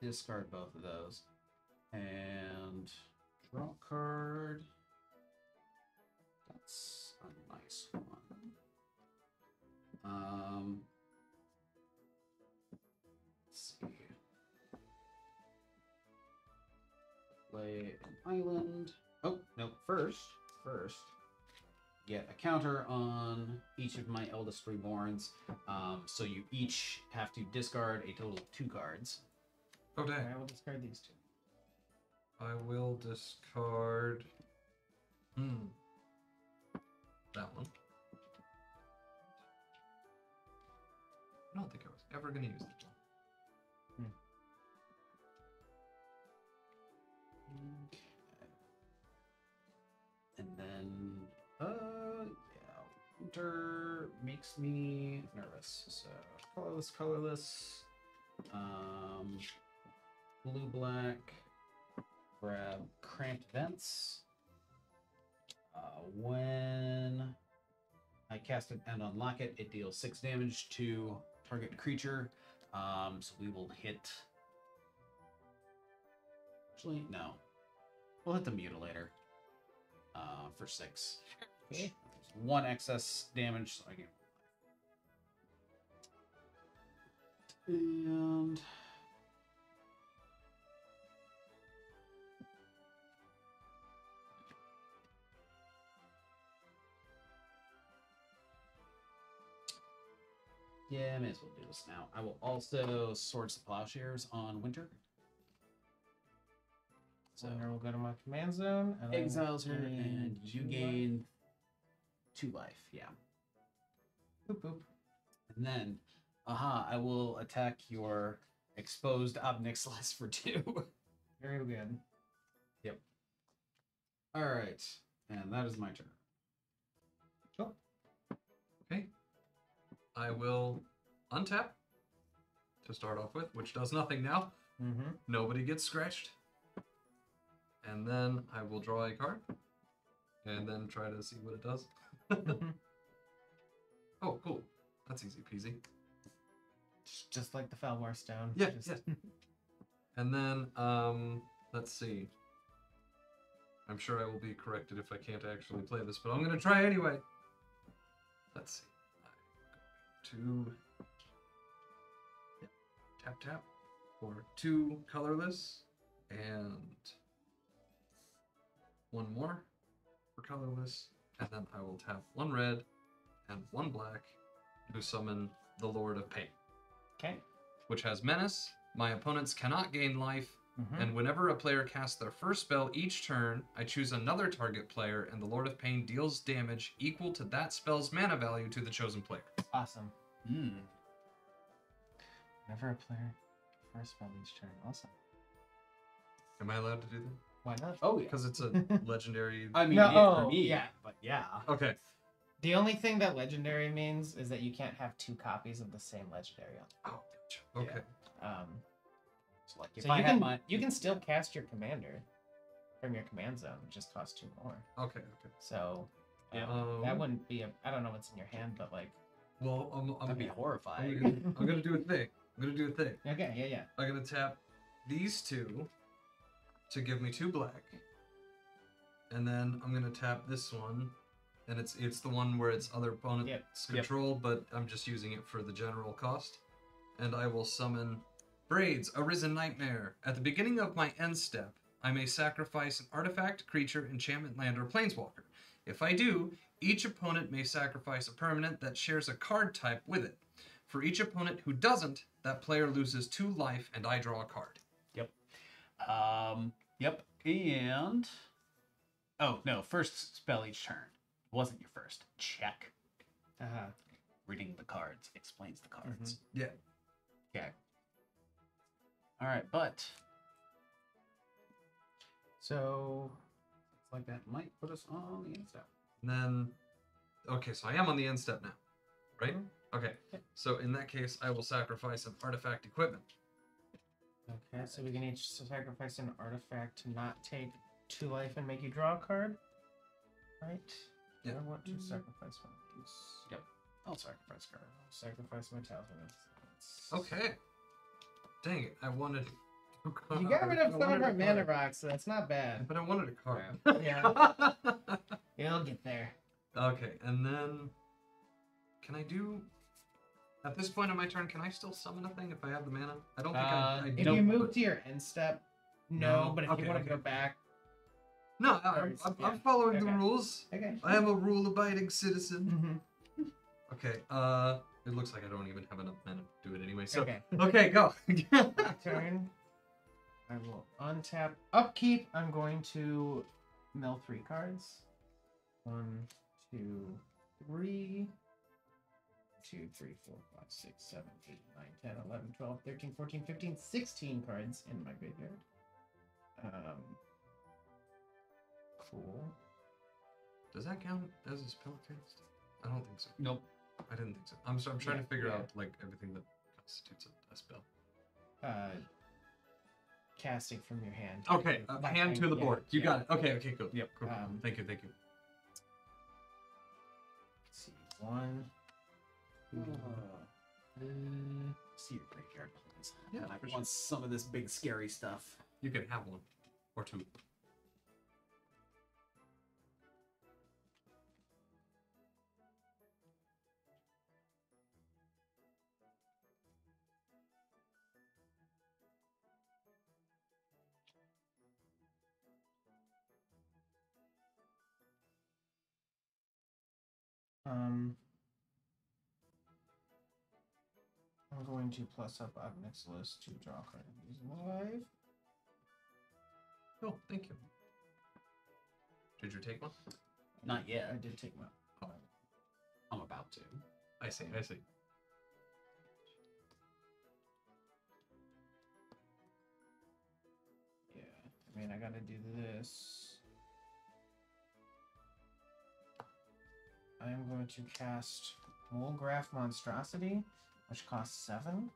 discard both of those and draw a card. That's a nice one. Let's see. Play an island. Oh no! First, get a counter on each of my eldest reborns. So you each have to discard a total of 2 cards. Oh, dang. I will discard these 2. I will discard. That one. I don't think I was ever going to use that one. Okay. And then, yeah, winter makes me nervous. So colorless, blue, black, grab cramped vents. When I cast it and unlock it, it deals 6 damage to target creature. So we will hit. Actually, no. We'll hit the mutilator for 6. Okay. There's 1 excess damage, so I get 1 life. And yeah, I may as well do this now. I will also Swords to Plowshares on Winter. So Winter will go to my command zone. And Exiles her, and you gain 2 life. Yeah. Boop, boop. And then, I will attack your exposed Obnixilis for 2. Very good. Yep. All right, and that is my turn. Oh. Okay. I will untap to start off with, which does nothing now. Mm-hmm. Nobody gets scratched. And then I will draw a card. And then try to see what it does. Oh, cool. That's easy peasy. Just like the Felwar Stone. Yeah, yeah. And then, let's see. I'm sure I will be corrected if I can't actually play this, but I'm going to try anyway. Let's see. Two. Tap, tap. For 2 colorless. And 1 more for colorless. And then I will tap 1 red and 1 black to summon the Lord of Pain. Okay. Which has Menace. My opponents cannot gain life. And whenever a player casts their first spell each turn, I choose another target player, and the Lord of Pain deals damage equal to that spell's mana value to the chosen player. Awesome. Whenever a player first spell each turn. Awesome. Am I allowed to do that? Why not? Oh, yeah. Because it's a legendary... I mean, No, yeah, for me, yeah. but yeah. Okay. The only thing that legendary means is that you can't have 2 copies of the same legendary on. Oh, gotcha. Okay. So, like, if So I you had can my... you can still cast your commander from your command zone. It just costs 2 more. Okay. So Yeah. that wouldn't be I don't know what's in your hand, but like. Well, That'd be horrifying. I'm gonna do a thing. Okay. Yeah. I'm gonna tap these 2 to give me 2 black, and then I'm gonna tap this one, and it's the one where it's other opponent's control, but I'm just using it for the general cost, and I will summon Braids, Arisen Nightmare. At the beginning of my end step, I may sacrifice an artifact, creature, enchantment, land, or planeswalker. If I do, each opponent may sacrifice a permanent that shares a card type with it. For each opponent who doesn't, that player loses 2 life, and I draw a card. Yep. Yep. And... Oh, no. First spell each turn. Wasn't your first. Check. Reading the cards explains the cards. Yeah. Okay. All right, but... So... Looks like that might put us on the end step. And then... Okay, so I am on the end step now. Right? Okay. So in that case, I will sacrifice an artifact equipment. Okay, so we can each sacrifice an artifact to not take 2 life and make you draw a card. Right? Yeah. I want to sacrifice one of these. Yep. I'll sacrifice card. Sacrifice my talisman. Okay. Dang it! I wanted. You got rid of some of wanted our a mana card. rocks, so that's not bad. But I wanted a card. Yeah. You'll get there. Okay, and then can I do? At this point on my turn, can I still summon a thing if I have the mana? I don't think I If do. you move to your end step, no. No. But if Okay, you want to okay. go back, No, Yeah. I'm following the Okay. rules. okay. I am a rule-abiding citizen. Mm-hmm. Okay, it looks like I don't even have enough mana to do it anyway. So, Okay. okay, go. My turn. I will untap. Upkeep. I'm going to mill 3 cards. 1, 2, 3. 2, 3, 4, 5, 6, 7, 8, 9, 10, 11, 12, 13, 14, 15, 16 cards in my graveyard. Cool. Does that count as a spell cast? I don't think so. Nope. I didn't think so. I'm trying Yeah, to figure yeah. out like everything that constitutes a spell. Casting from your hand. Okay, By hand to the yeah, board. You yeah. got it. Okay, cool. Yep. Cool. Thank you. Let's see. 1. See your graveyard, please. Yeah, I for want some of this big scary stuff. You can have one or 2. I'm going to plus up Obnixilis to draw a card and use live. Oh, thank you. Did you take one? Not yet. I did take one. I'm about to. I see. Yeah, I mean, I gotta do this. I am going to cast Woolgraph Monstrosity, which costs 7.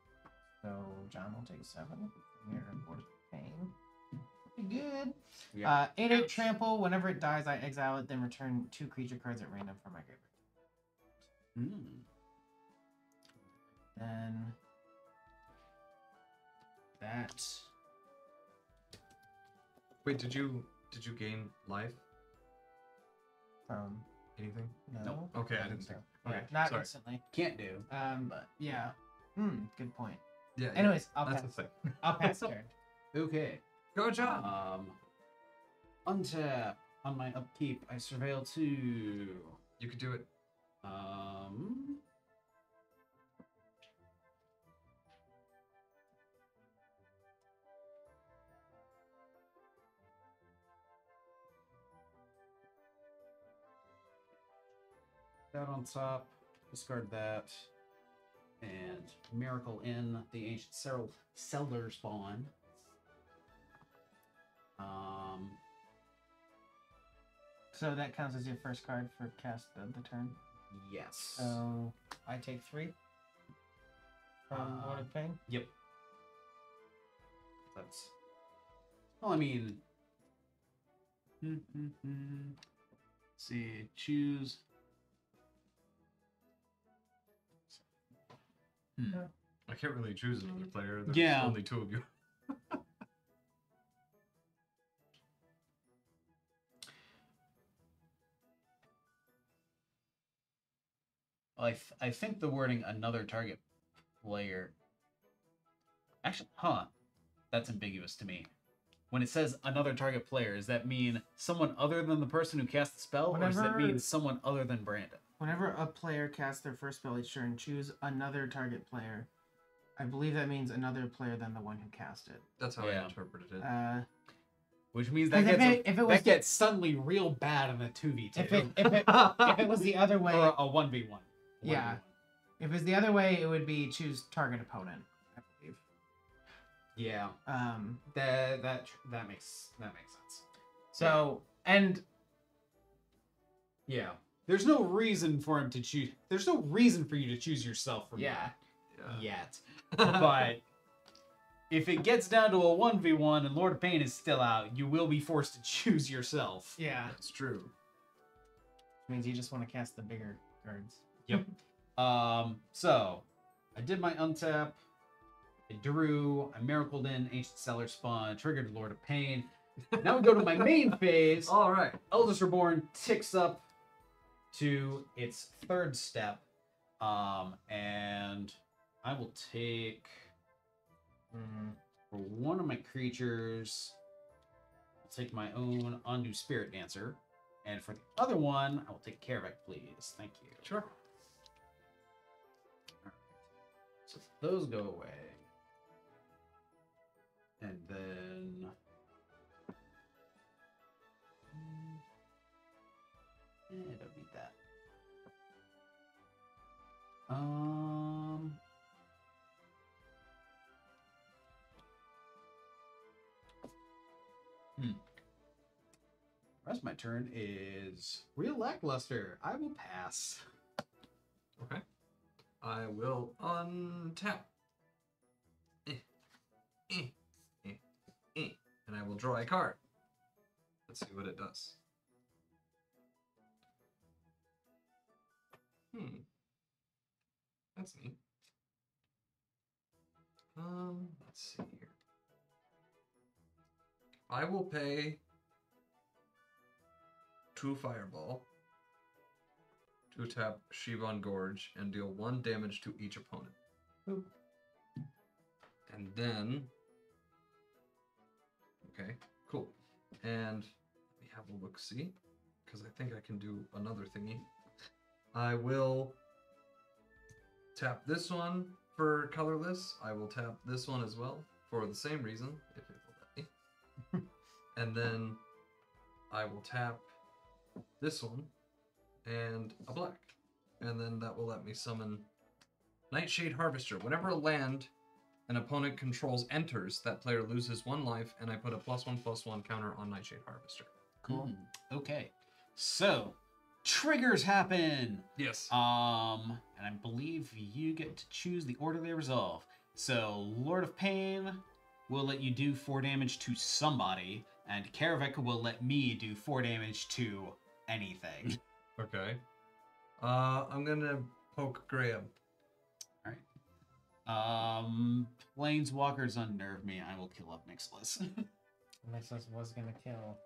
So John will take 7 from your Board of Pain. Pretty good. Yeah. 8/8 trample. Whenever it dies, I exile it, then return 2 creature cards at random from my graveyard. Then that. Wait, did you gain life? From Anything? no. Nope. Okay, I don't didn't so. think. Yeah, Okay, not sorry. instantly. Can't do. But yeah. Good point. Yeah. Anyways, I'll that's pass. the thing. I'll pass turn. Okay. Go, John. Untap. On my upkeep, I surveil 2. You could do it. That on top. Discard that. And Miracle in the Ancient Cellar Spawn. So that counts as your first card for cast of the turn. Yes. So I take 3 from Board of Pain. Yep. That's. Well, I mean. See, choose. I can't really choose another player. There's Yeah. only 2 of you. Well, I think the wording "another target player." Actually, that's ambiguous to me. When it says "another target player," does that mean someone other than the person who cast the spell, or does that Whenever- mean someone other than Brandon? Whenever a player casts their first spell each turn, choose another target player. I believe that means another player than the one who cast it. That's how Yeah. I interpreted it. Which means that 'Cause that gets suddenly real bad in a 2v2. if it was the other way, or a 1v1. Yeah. if it's the other way, it would be choose target opponent. I believe. Yeah. That makes sense. So and Yeah. There's no reason for him to choose. There's no reason for you to choose yourself from yeah. yet. But if it gets down to a 1v1 and Lord of Pain is still out, you will be forced to choose yourself. Yeah. That's true. Which means you just want to cast the bigger cards. Yep. So I did my untap. I drew. I miracled in Ancient Stellar Spawn. Triggered Lord of Pain. Now we go to my main phase. All right. Eldest Reborn ticks up to its third step. And I will take for one of my creatures, I'll take my own Undo Spirit Dancer. And for the other one, I will take Karavek, please. Thank you. Sure. Alright. So those go away. And then I don't need that. The rest of my turn is real lackluster. I will pass. Okay. I will untap. And I will draw a card. Let's see what it does. That's neat. Let's see here. I will pay 2 Fireball to tap Shivan Gorge and deal 1 damage to each opponent. Oop. And then, okay, cool. And let me have a look, see, because I think I can do another thingy. I will tap this one for colorless. I will tap this one as well for the same reason, if it will let me. And then I will tap this one and a black. And then that will let me summon Nightshade Harvester. Whenever a land an opponent controls enters, that player loses 1 life, and I put a +1/+1 counter on Nightshade Harvester. Cool. Okay. So, triggers happen. Yes. And I believe you get to choose the order they resolve. So, Lord of Pain will let you do 4 damage to somebody, and Karavek will let me do 4 damage to anything. Okay. I'm gonna poke Graham. Planeswalkers unnerve me. I will kill up Nixless. Nixless was gonna kill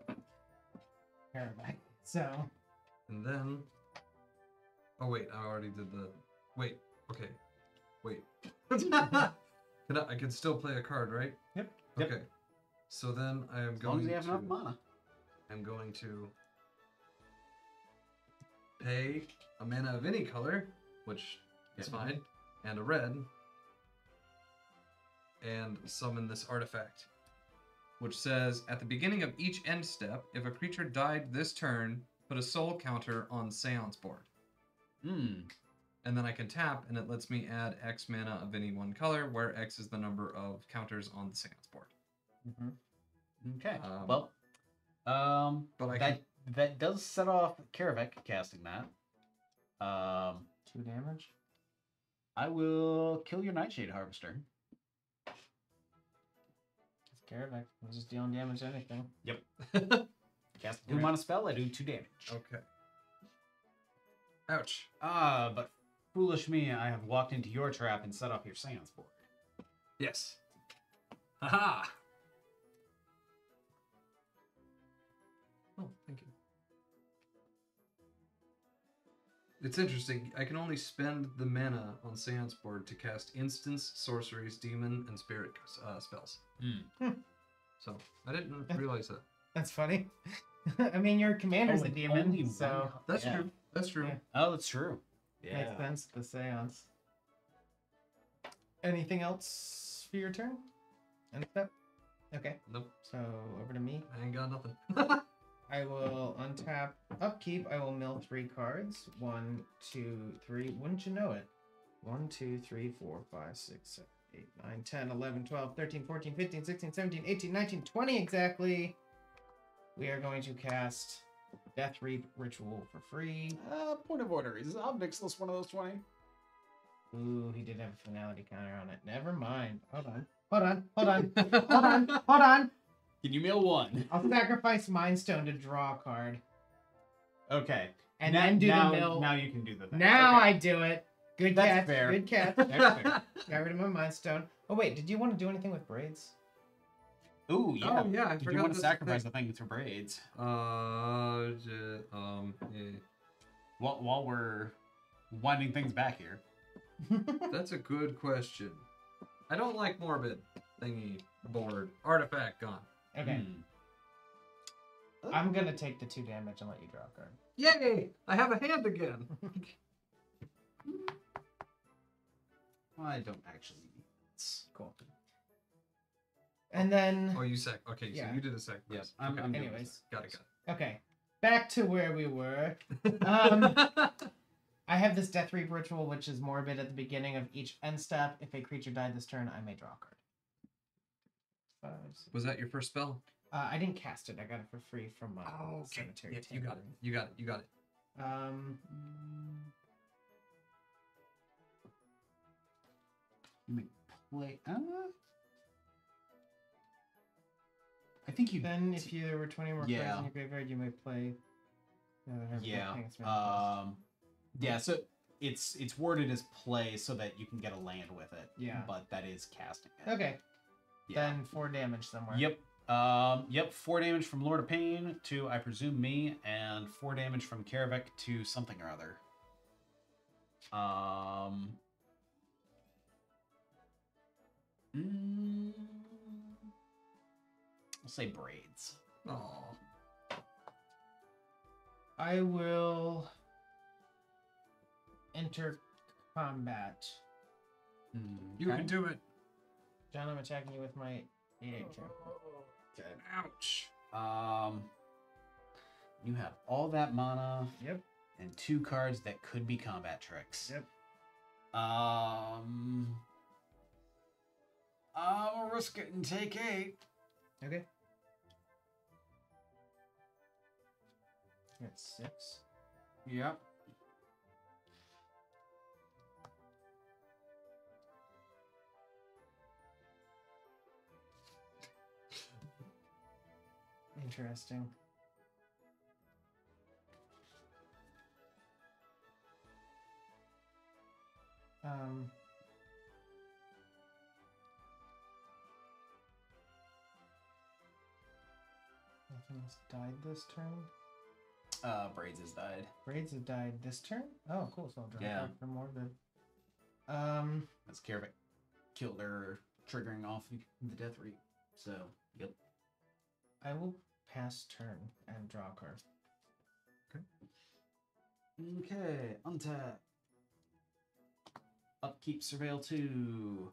Karavek, so. And then, oh wait, I already did the. Wait. Okay. Wait. I can still play a card, right? Yep. Okay. So then I am As long going as you have to. enough mana. I'm going to pay a mana of any color, which is fine, and a red, and summon this artifact, which says, at the beginning of each end step, if a creature died this turn, put a soul counter on Seance board. And then I can tap, and it lets me add X mana of any one color, where X is the number of counters on the Seance board. Okay. But that does set off Karavek casting that. 2 damage. I will kill your Nightshade Harvester. It's Karavek. I'm just dealing damage to anything. Yep. Cast a 2 mana spell, I do 2 damage. Okay. Ouch. But foolish me, I have walked into your trap and set off your Seance board. Yes. Haha. Oh, thank you. It's interesting. I can only spend the mana on Seance board to cast instants, sorceries, demon, and spirit spells. So I didn't realize that. That's funny. I mean, your commander's a Only demon, so That's true. That's true. Yeah. Oh, that's true. Yeah. makes sense. The seance. Anything else for your turn? End step? Okay. Nope. So over to me. I ain't got nothing. I will untap upkeep. I will mill 3 cards. 1, 2, 3. Wouldn't you know it? 1, 2, 3, 4, 5, 6, 7, 8, 9, 10, 11, 12, 13, 14, 15, 16, 17, 18, 19, 20 exactly. We are going to cast Death Reap Ritual for free. Point of order. Is Obnixless one of those 20? Ooh, he did have a finality counter on it. Never mind. Hold on. Hold on. Can you mill 1? I'll sacrifice Mind Stone to draw a card. Okay. And then do the mill. Now you can do the thing. Now Okay. I do it. Good That's catch. fair. Good catch. That's fair. Got rid of my Mind Stone. Oh wait, did you want to do anything with braids? Ooh, yeah. Oh yeah, I Did forgot you want to that's a sacrifice thing. the thing for braids? Yeah. While we're winding things back here. That's a good question. I don't like morbid thingy board. Artifact gone. Okay. Hmm. I'm gonna take the 2 damage and let you draw a card. Yay! I have a hand again. I don't actually need this. Cool. And then Oh, you sec. Okay, Yeah. so you did a sec. Yes, Okay. I'm doing anyways. Got it. okay. Back to where we were. Got I have this Death Reap ritual, which is morbid at the beginning of each end step. If a creature died this turn, I may draw a card. 5, 6. Was that your first spell? I didn't cast it. I got it for free from Cemetery. Yeah, you got it. You got it. You got it. You may play. I think you. Then, if there were 20 more cards Yeah. in your graveyard, you may play. Yeah. Yeah. So it's worded as play so that you can get a land with it. Yeah. But that is casting it. Okay. Yeah. Then 4 damage somewhere. Yep. 4 damage from Lord of Pain to, I presume, me, and 4 damage from Karavek to something or other. I'll say braids. Oh. I will enter combat. You can do it. John, I'm attacking you with my 8/8 trap. Okay. Ouch. You have all that mana. Yep. And 2 cards that could be combat tricks. Yep. I'll risk it and take 8. Okay. That's 6. Yep. Interesting. Nothing else died this turn. Braids has died. Braids have died this turn. Oh, cool. So I'll draw Yeah. a card for more good. That's Karavek killed her, triggering off the Death Reap. So, yep. I will pass turn and draw a card. Okay, untap. Upkeep Surveil 2.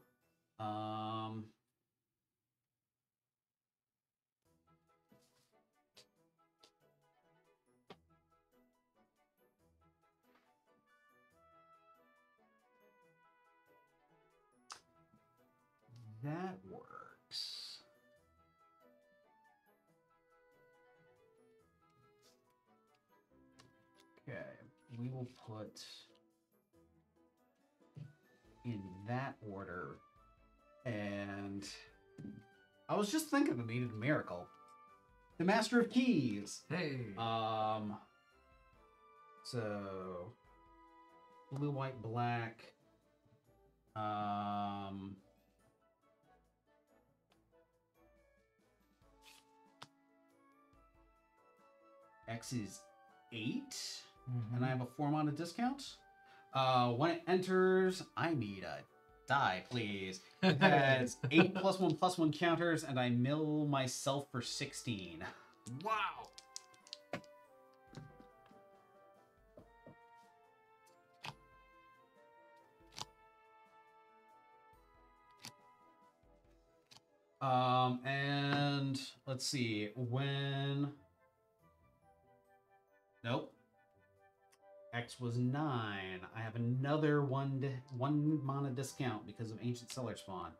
That works. Okay, we will put in that order. And I was just thinking I needed a miracle. The Master of Keys. Hey. So blue, white, black. X is 8, and I have a 4 mana discount. When it enters, I need a die, please. It has 8 +1/+1 counters, and I mill myself for 16. Wow. And let's see, when... Nope. X was 9. I have another one mana discount because of Ancient Cellar Spawn.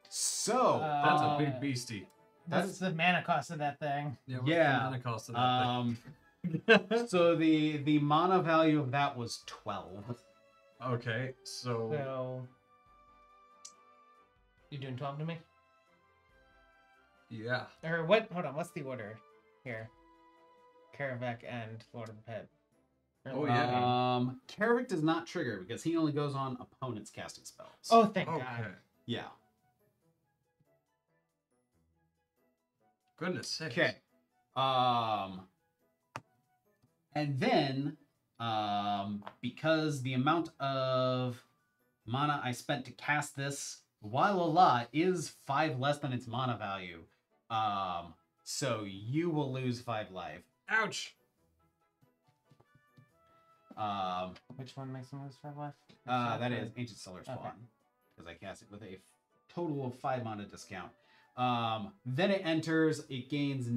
So That's a big beastie. That's the mana cost of that thing. Yeah. What's Yeah. The mana cost of that thing? So the mana value of that was 12. Okay, so So you doing 12 to me? yeah. Or what? Hold on. What's the order here? Karavek and Lord of the Pit. Oh, yeah. Karavik does not trigger because he only goes on opponents casting spells. Oh, thank Okay. God. Yeah. Goodness sakes. Okay. And then, because the amount of mana I spent to cast this, while a lot, is 5 less than its mana value. So you will lose 5 life. Ouch. Which one makes them lose 5 life? That is Ancient Stellar Spawn. Because I cast it with a total of 5 mana discount. Then it enters, it gains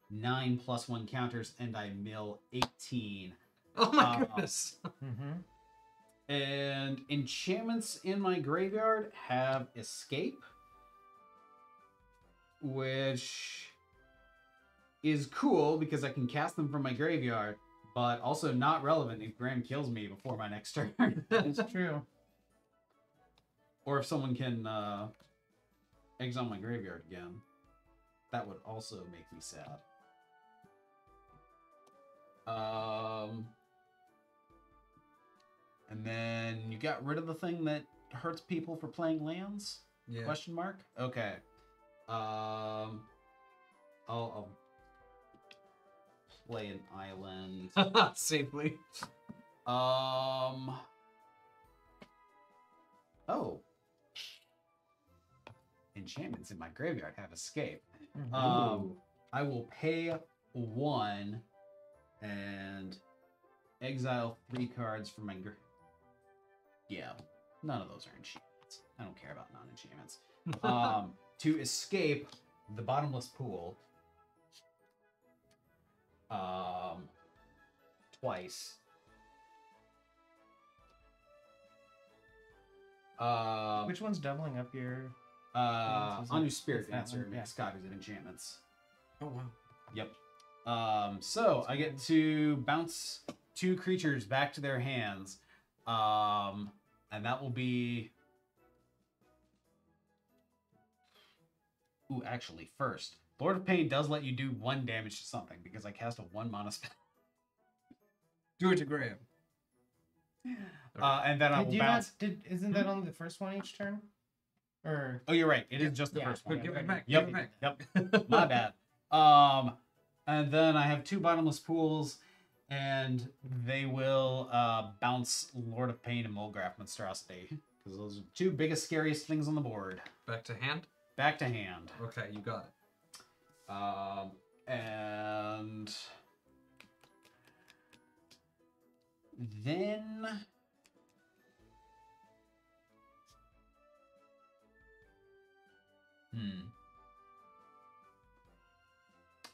9 plus 1 counters, and I mill 18. Oh my goodness. And enchantments in my graveyard have Escape, which is cool because I can cast them from my graveyard, but also not relevant if Graham kills me before my next turn. It's true. Or if someone can exile my graveyard again. That would also make me sad. And then you got rid of the thing that hurts people for playing lands? Yeah. Question mark? Okay. I'll play an island. Safely. Oh. Enchantments in my graveyard have Escape. I will pay 1 and exile 3 cards from my Yeah, none of those are enchantments. I don't care about non-enchantments. To escape the bottomless pool twice. Which one's doubling up your... On your Spirit Dancer, yeah. makes copies of enchantments. Oh wow. Yep. So I get to bounce 2 creatures back to their hands. And that will be... Ooh, actually, first. Lord of Pain does let you do 1 damage to something because I cast a 1 mana spell. Do it to Graham. And then I will bounce... Isn't that only the first one each turn? Or... Oh, you're right. It is just the first one. Give it back. Yep. Give it back. Yep. My bad. And then I have 2 bottomless pools, and they will bounce Lord of Pain and Mulgraf Monstrosity. Because those are 2 biggest, scariest things on the board. Back to hand? Back to hand. Okay, you got it. And then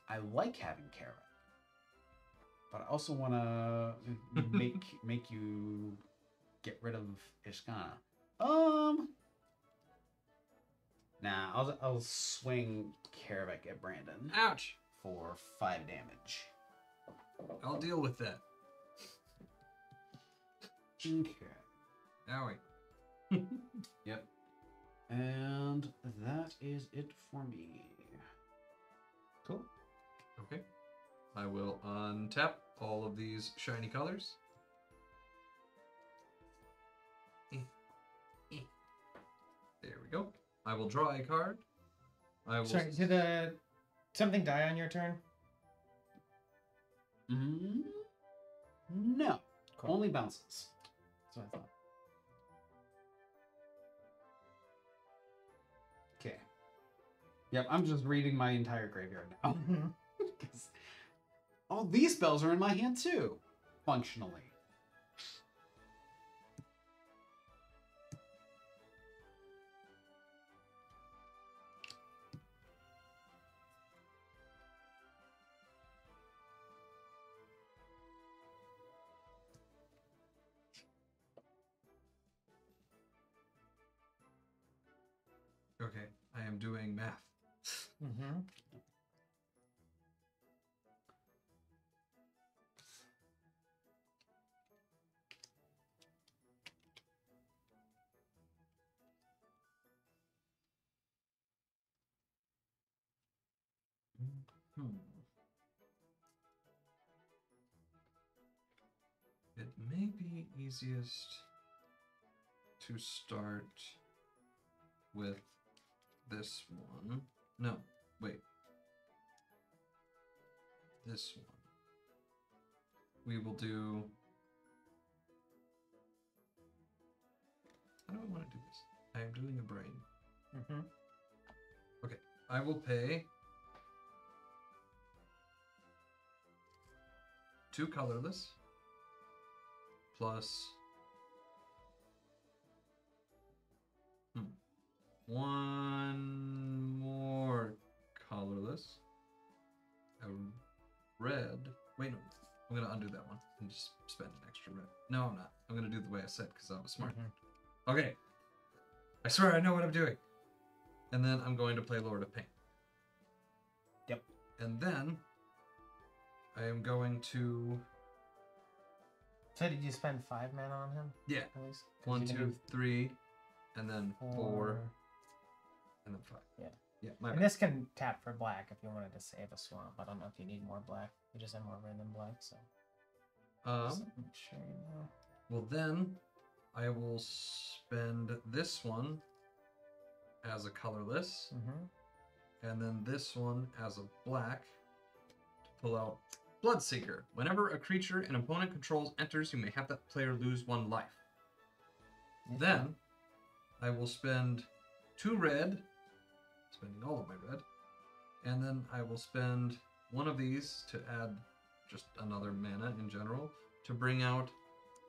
I like having Kara, but I also want to make you get rid of Ishkana. Nah, I'll swing Karavik at Brandon. Ouch! For 5 damage. I'll deal with that. Okay. Owie. Yep. And that is it for me. Cool. Okay. I will untap all of these shiny colors. There we go. I will draw a card. I will... Sorry, did something die on your turn? No. Cool. Only bounces. That's what I thought. Okay. Yep, I'm just reading my entire graveyard now. Because all these spells are in my hand too, functionally. Okay, I am doing math. may be easiest to start with this one. No, wait. This one. We will do... How do I want to do this? I am doing a brain. Mm-hmm. Okay, I will pay 2 colorless plus 1 more colorless. A red. Wait, no. I'm gonna undo that one and just spend an extra red. No, I'm not. I'm gonna do the way I said because I was smart. Okay. I swear I know what I'm doing. And then I'm going to play Lord of Pain. Yep. And then I am going to... So did you spend 5 mana on him? Yeah. At least? 1, 2, 3, and then 4, and then 5. Yeah. Yeah, my And bad. this can tap for black if you wanted to save a swamp. I don't know if you need more black. You just have more red than black, so. Just make sure you know. Well then, I will spend this one as a colorless, and then this one as a black to pull out Bloodseeker. Whenever a creature an opponent controls enters, you may have that player lose 1 life. Yeah. Then, I will spend 2 red, spending all of my red, and then I will spend 1 of these to add just another mana in general to bring out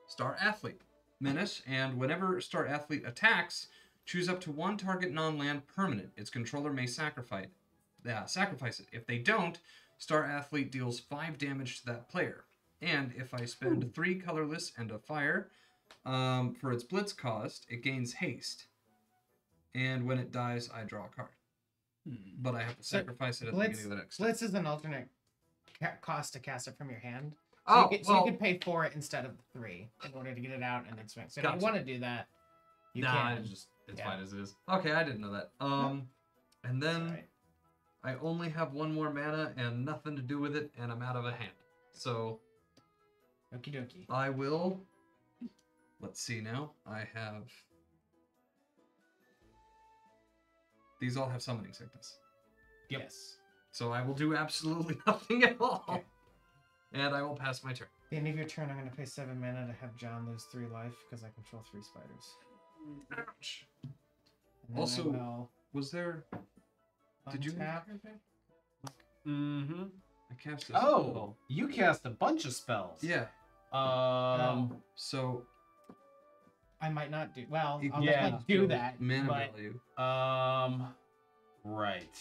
Star Athlete. Menace, and whenever Star Athlete attacks, choose up to 1 target non-land permanent. Its controller may sacrifice it. If they don't, Star Athlete deals 5 damage to that player. And if I spend 3 colorless and a fire for its blitz cost, it gains haste. And when it dies, I draw a card. But I have to sacrifice it at the beginning of the next. Blitz is an alternate cost to cast it from your hand. So So you could pay for it instead of 3 in order to get it out and then swing. So if you want to do that, you can. It's fine as it is. Okay, I didn't know that. And then Right. I only have 1 more mana and nothing to do with it, and I'm out of a hand. So Okie dokie. I will. Let's see now. I have. These all have summoning sickness. Yep. Yes. So I will do absolutely nothing at all. Okay. And I will pass my turn. At the end of your turn, I'm going to pay 7 mana to have John lose 3 life because I control 3 spiders. Ouch. And then Also, I will was there. Did you. untap. Mm-hmm. I cast a Oh, spell. you cast a bunch of spells. Yeah. So. I might not do. Well, You I'll can definitely do that. Mana but value. Right.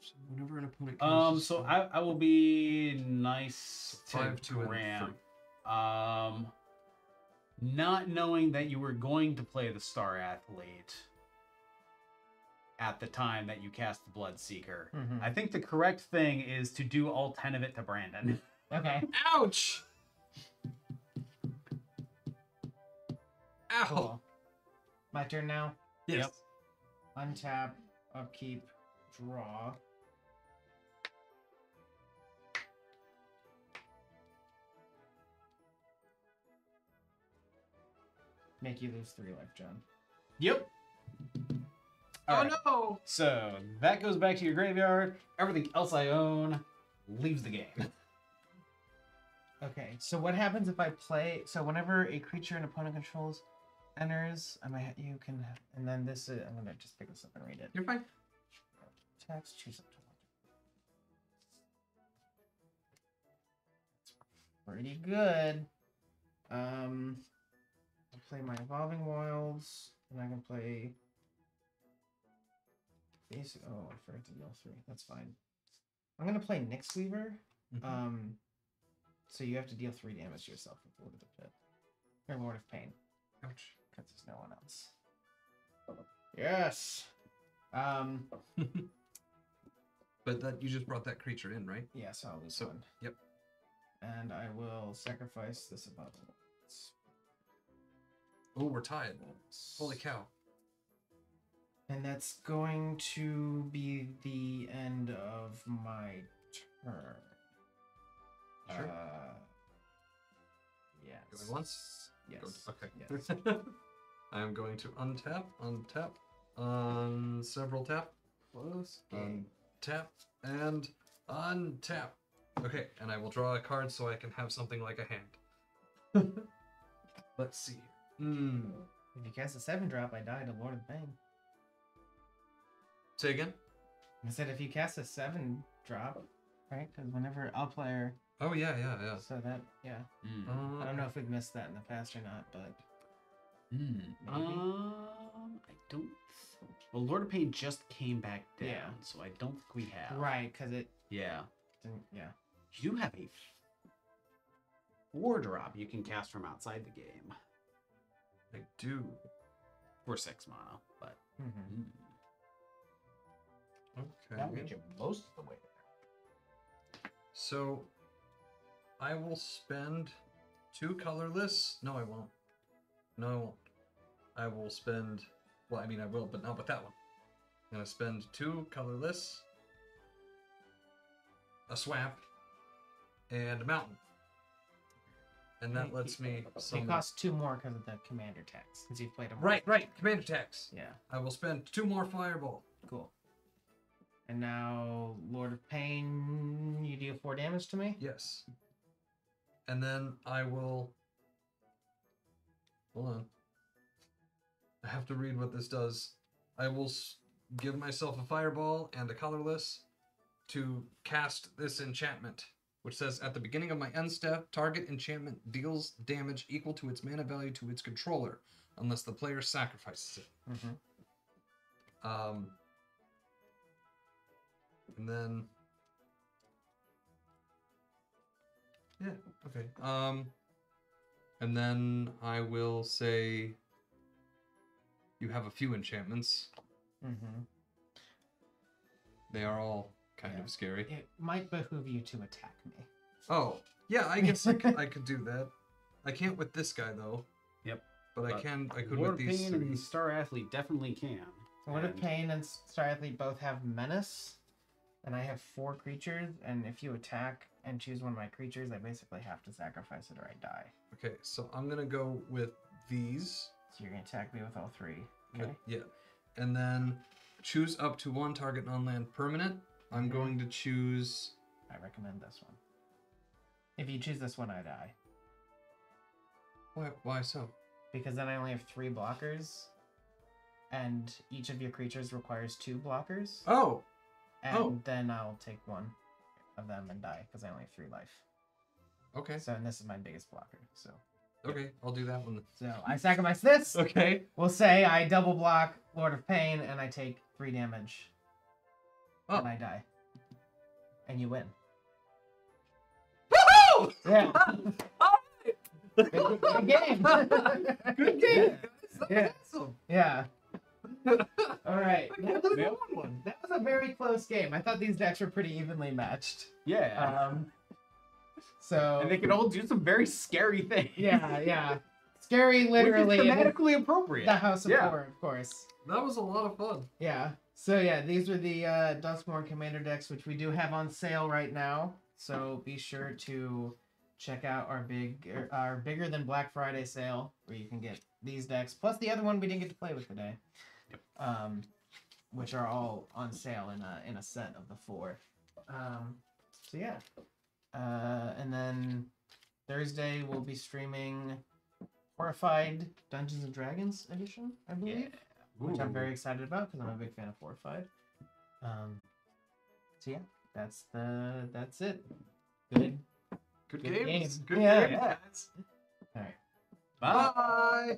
So whenever an opponent casts a So spell- I will be nice to 5, 2, and Graham. 3. Not knowing that you were going to play the Star Athlete at the time that you cast the Bloodseeker, Mhm. I think the correct thing is to do all 10 of it to Brandon. Okay. Ouch! Ow! Cool. My turn now. Yes. Untap, upkeep, draw. Make you lose 3 life, John. Yep. Oh Alright. no! So that goes back to your graveyard. Everything else I own leaves the game. Okay, so what happens if I play? So whenever a creature an opponent controls enters, you can, and then this is. I'm gonna just pick this up and read it. You're fine. Text, choose up to one. Pretty good. I'll play my Evolving Wilds, and I can play basic. Oh, I forgot to deal 3. That's fine. I'm gonna play Nyx Weaver. So you have to deal 3 damage to yourself with Lord of the Pit. Or Lord of Pain. Ouch. Because there's no one else. Yes! But that you just brought that creature in, right? Yeah, so I'll lose So, 1. yep. And I will sacrifice this above. Oh, we're tied. Holy cow. And that's going to be the end of my turn. Sure. Yes. Going once? Yes. Okay. Yes. I am going to untap, several tap, Close game. untap, and untap. Okay, and I will draw a card so I can have something like a hand. Let's see. If you cast a 7-drop, I die to Lord of Pain. Say again? I said if you cast a 7-drop, right? Because whenever I'll player. Oh, yeah. So that, yeah. I don't know if we've missed that in the past or not, but. I don't. Well, Lord of Pain just came back down, Yeah. so I don't think we have. Right, because it. Yeah. Didn't, yeah. You do have a 4-drop you can cast from outside the game. I do. For 6 mana, but. Mm-hmm. Okay. That means you're most of the way there. So, I will spend 2 colorless. No, I won't. No, I won't. I will spend. Well, I mean, I will, but not with that one. I'm gonna spend 2 colorless, a swamp, and a mountain. And that lets me. It costs 2 more because of the commander tax, because you've played them. Right. Commander tax. Yeah. I will spend 2 more fireball. Cool. And now, Lord of Pain, you deal 4 damage to me? Yes. And then I will. Hold on. I have to read what this does. I will give myself a fireball and a colorless to cast this enchantment, which says at the beginning of my end step, target enchantment deals damage equal to its mana value to its controller, unless the player sacrifices it. Mm-hmm. And then. Yeah, okay. And then I will say you have a few enchantments. Mm-hmm. They are all kind of scary. It might behoove you to attack me. Oh, yeah, I guess I could do that. I can't with this guy though. Yep. But I could Lord with of these Pain three. and Star Athlete definitely can. Lord of Pain and Star Athlete both have Menace, and I have 4 creatures, and if you attack and choose one of my creatures, I basically have to sacrifice it or I die. Okay, so I'm gonna go with these. So you're going to attack me with all 3. Okay. Yeah. And then choose up to 1 target non-land permanent. I'm going to choose. I recommend this one. If you choose this one, I die. Why so? Because then I only have 3 blockers, and each of your creatures requires 2 blockers. Oh! And then I'll take one of them and die, because I only have 3 life. Okay. So, and this is my biggest blocker, so. Okay, I'll do that one. So, I sacrifice this. Okay. We'll say I double block Lord of Pain, and I take 3 damage. Oh. And I die. And you win. Woohoo! Yeah. Good game. Good game, guys. That Yeah. was awesome. Yeah. All right. I can't believe I won one. That was a very close game. I thought these decks were pretty evenly matched. Yeah. So. And they can all do some very scary things. Yeah. Scary, literally. Which is and thematically appropriate. the House of Yeah. Horror, of course. That was a lot of fun. Yeah. So yeah, these were the Duskmourn Commander decks, which we do have on sale right now. So be sure to check out our bigger than Black Friday sale, where you can get these decks plus the other one we didn't get to play with today, which are all on sale in a set of the 4. So yeah, and then Thursday we'll be streaming Horrified Dungeons and Dragons edition, I believe. Which I'm very excited about because I'm a big fan of Horrified. So yeah, that's it. Good Good games. games. Good Yeah. games, guys. All right. Bye. Bye.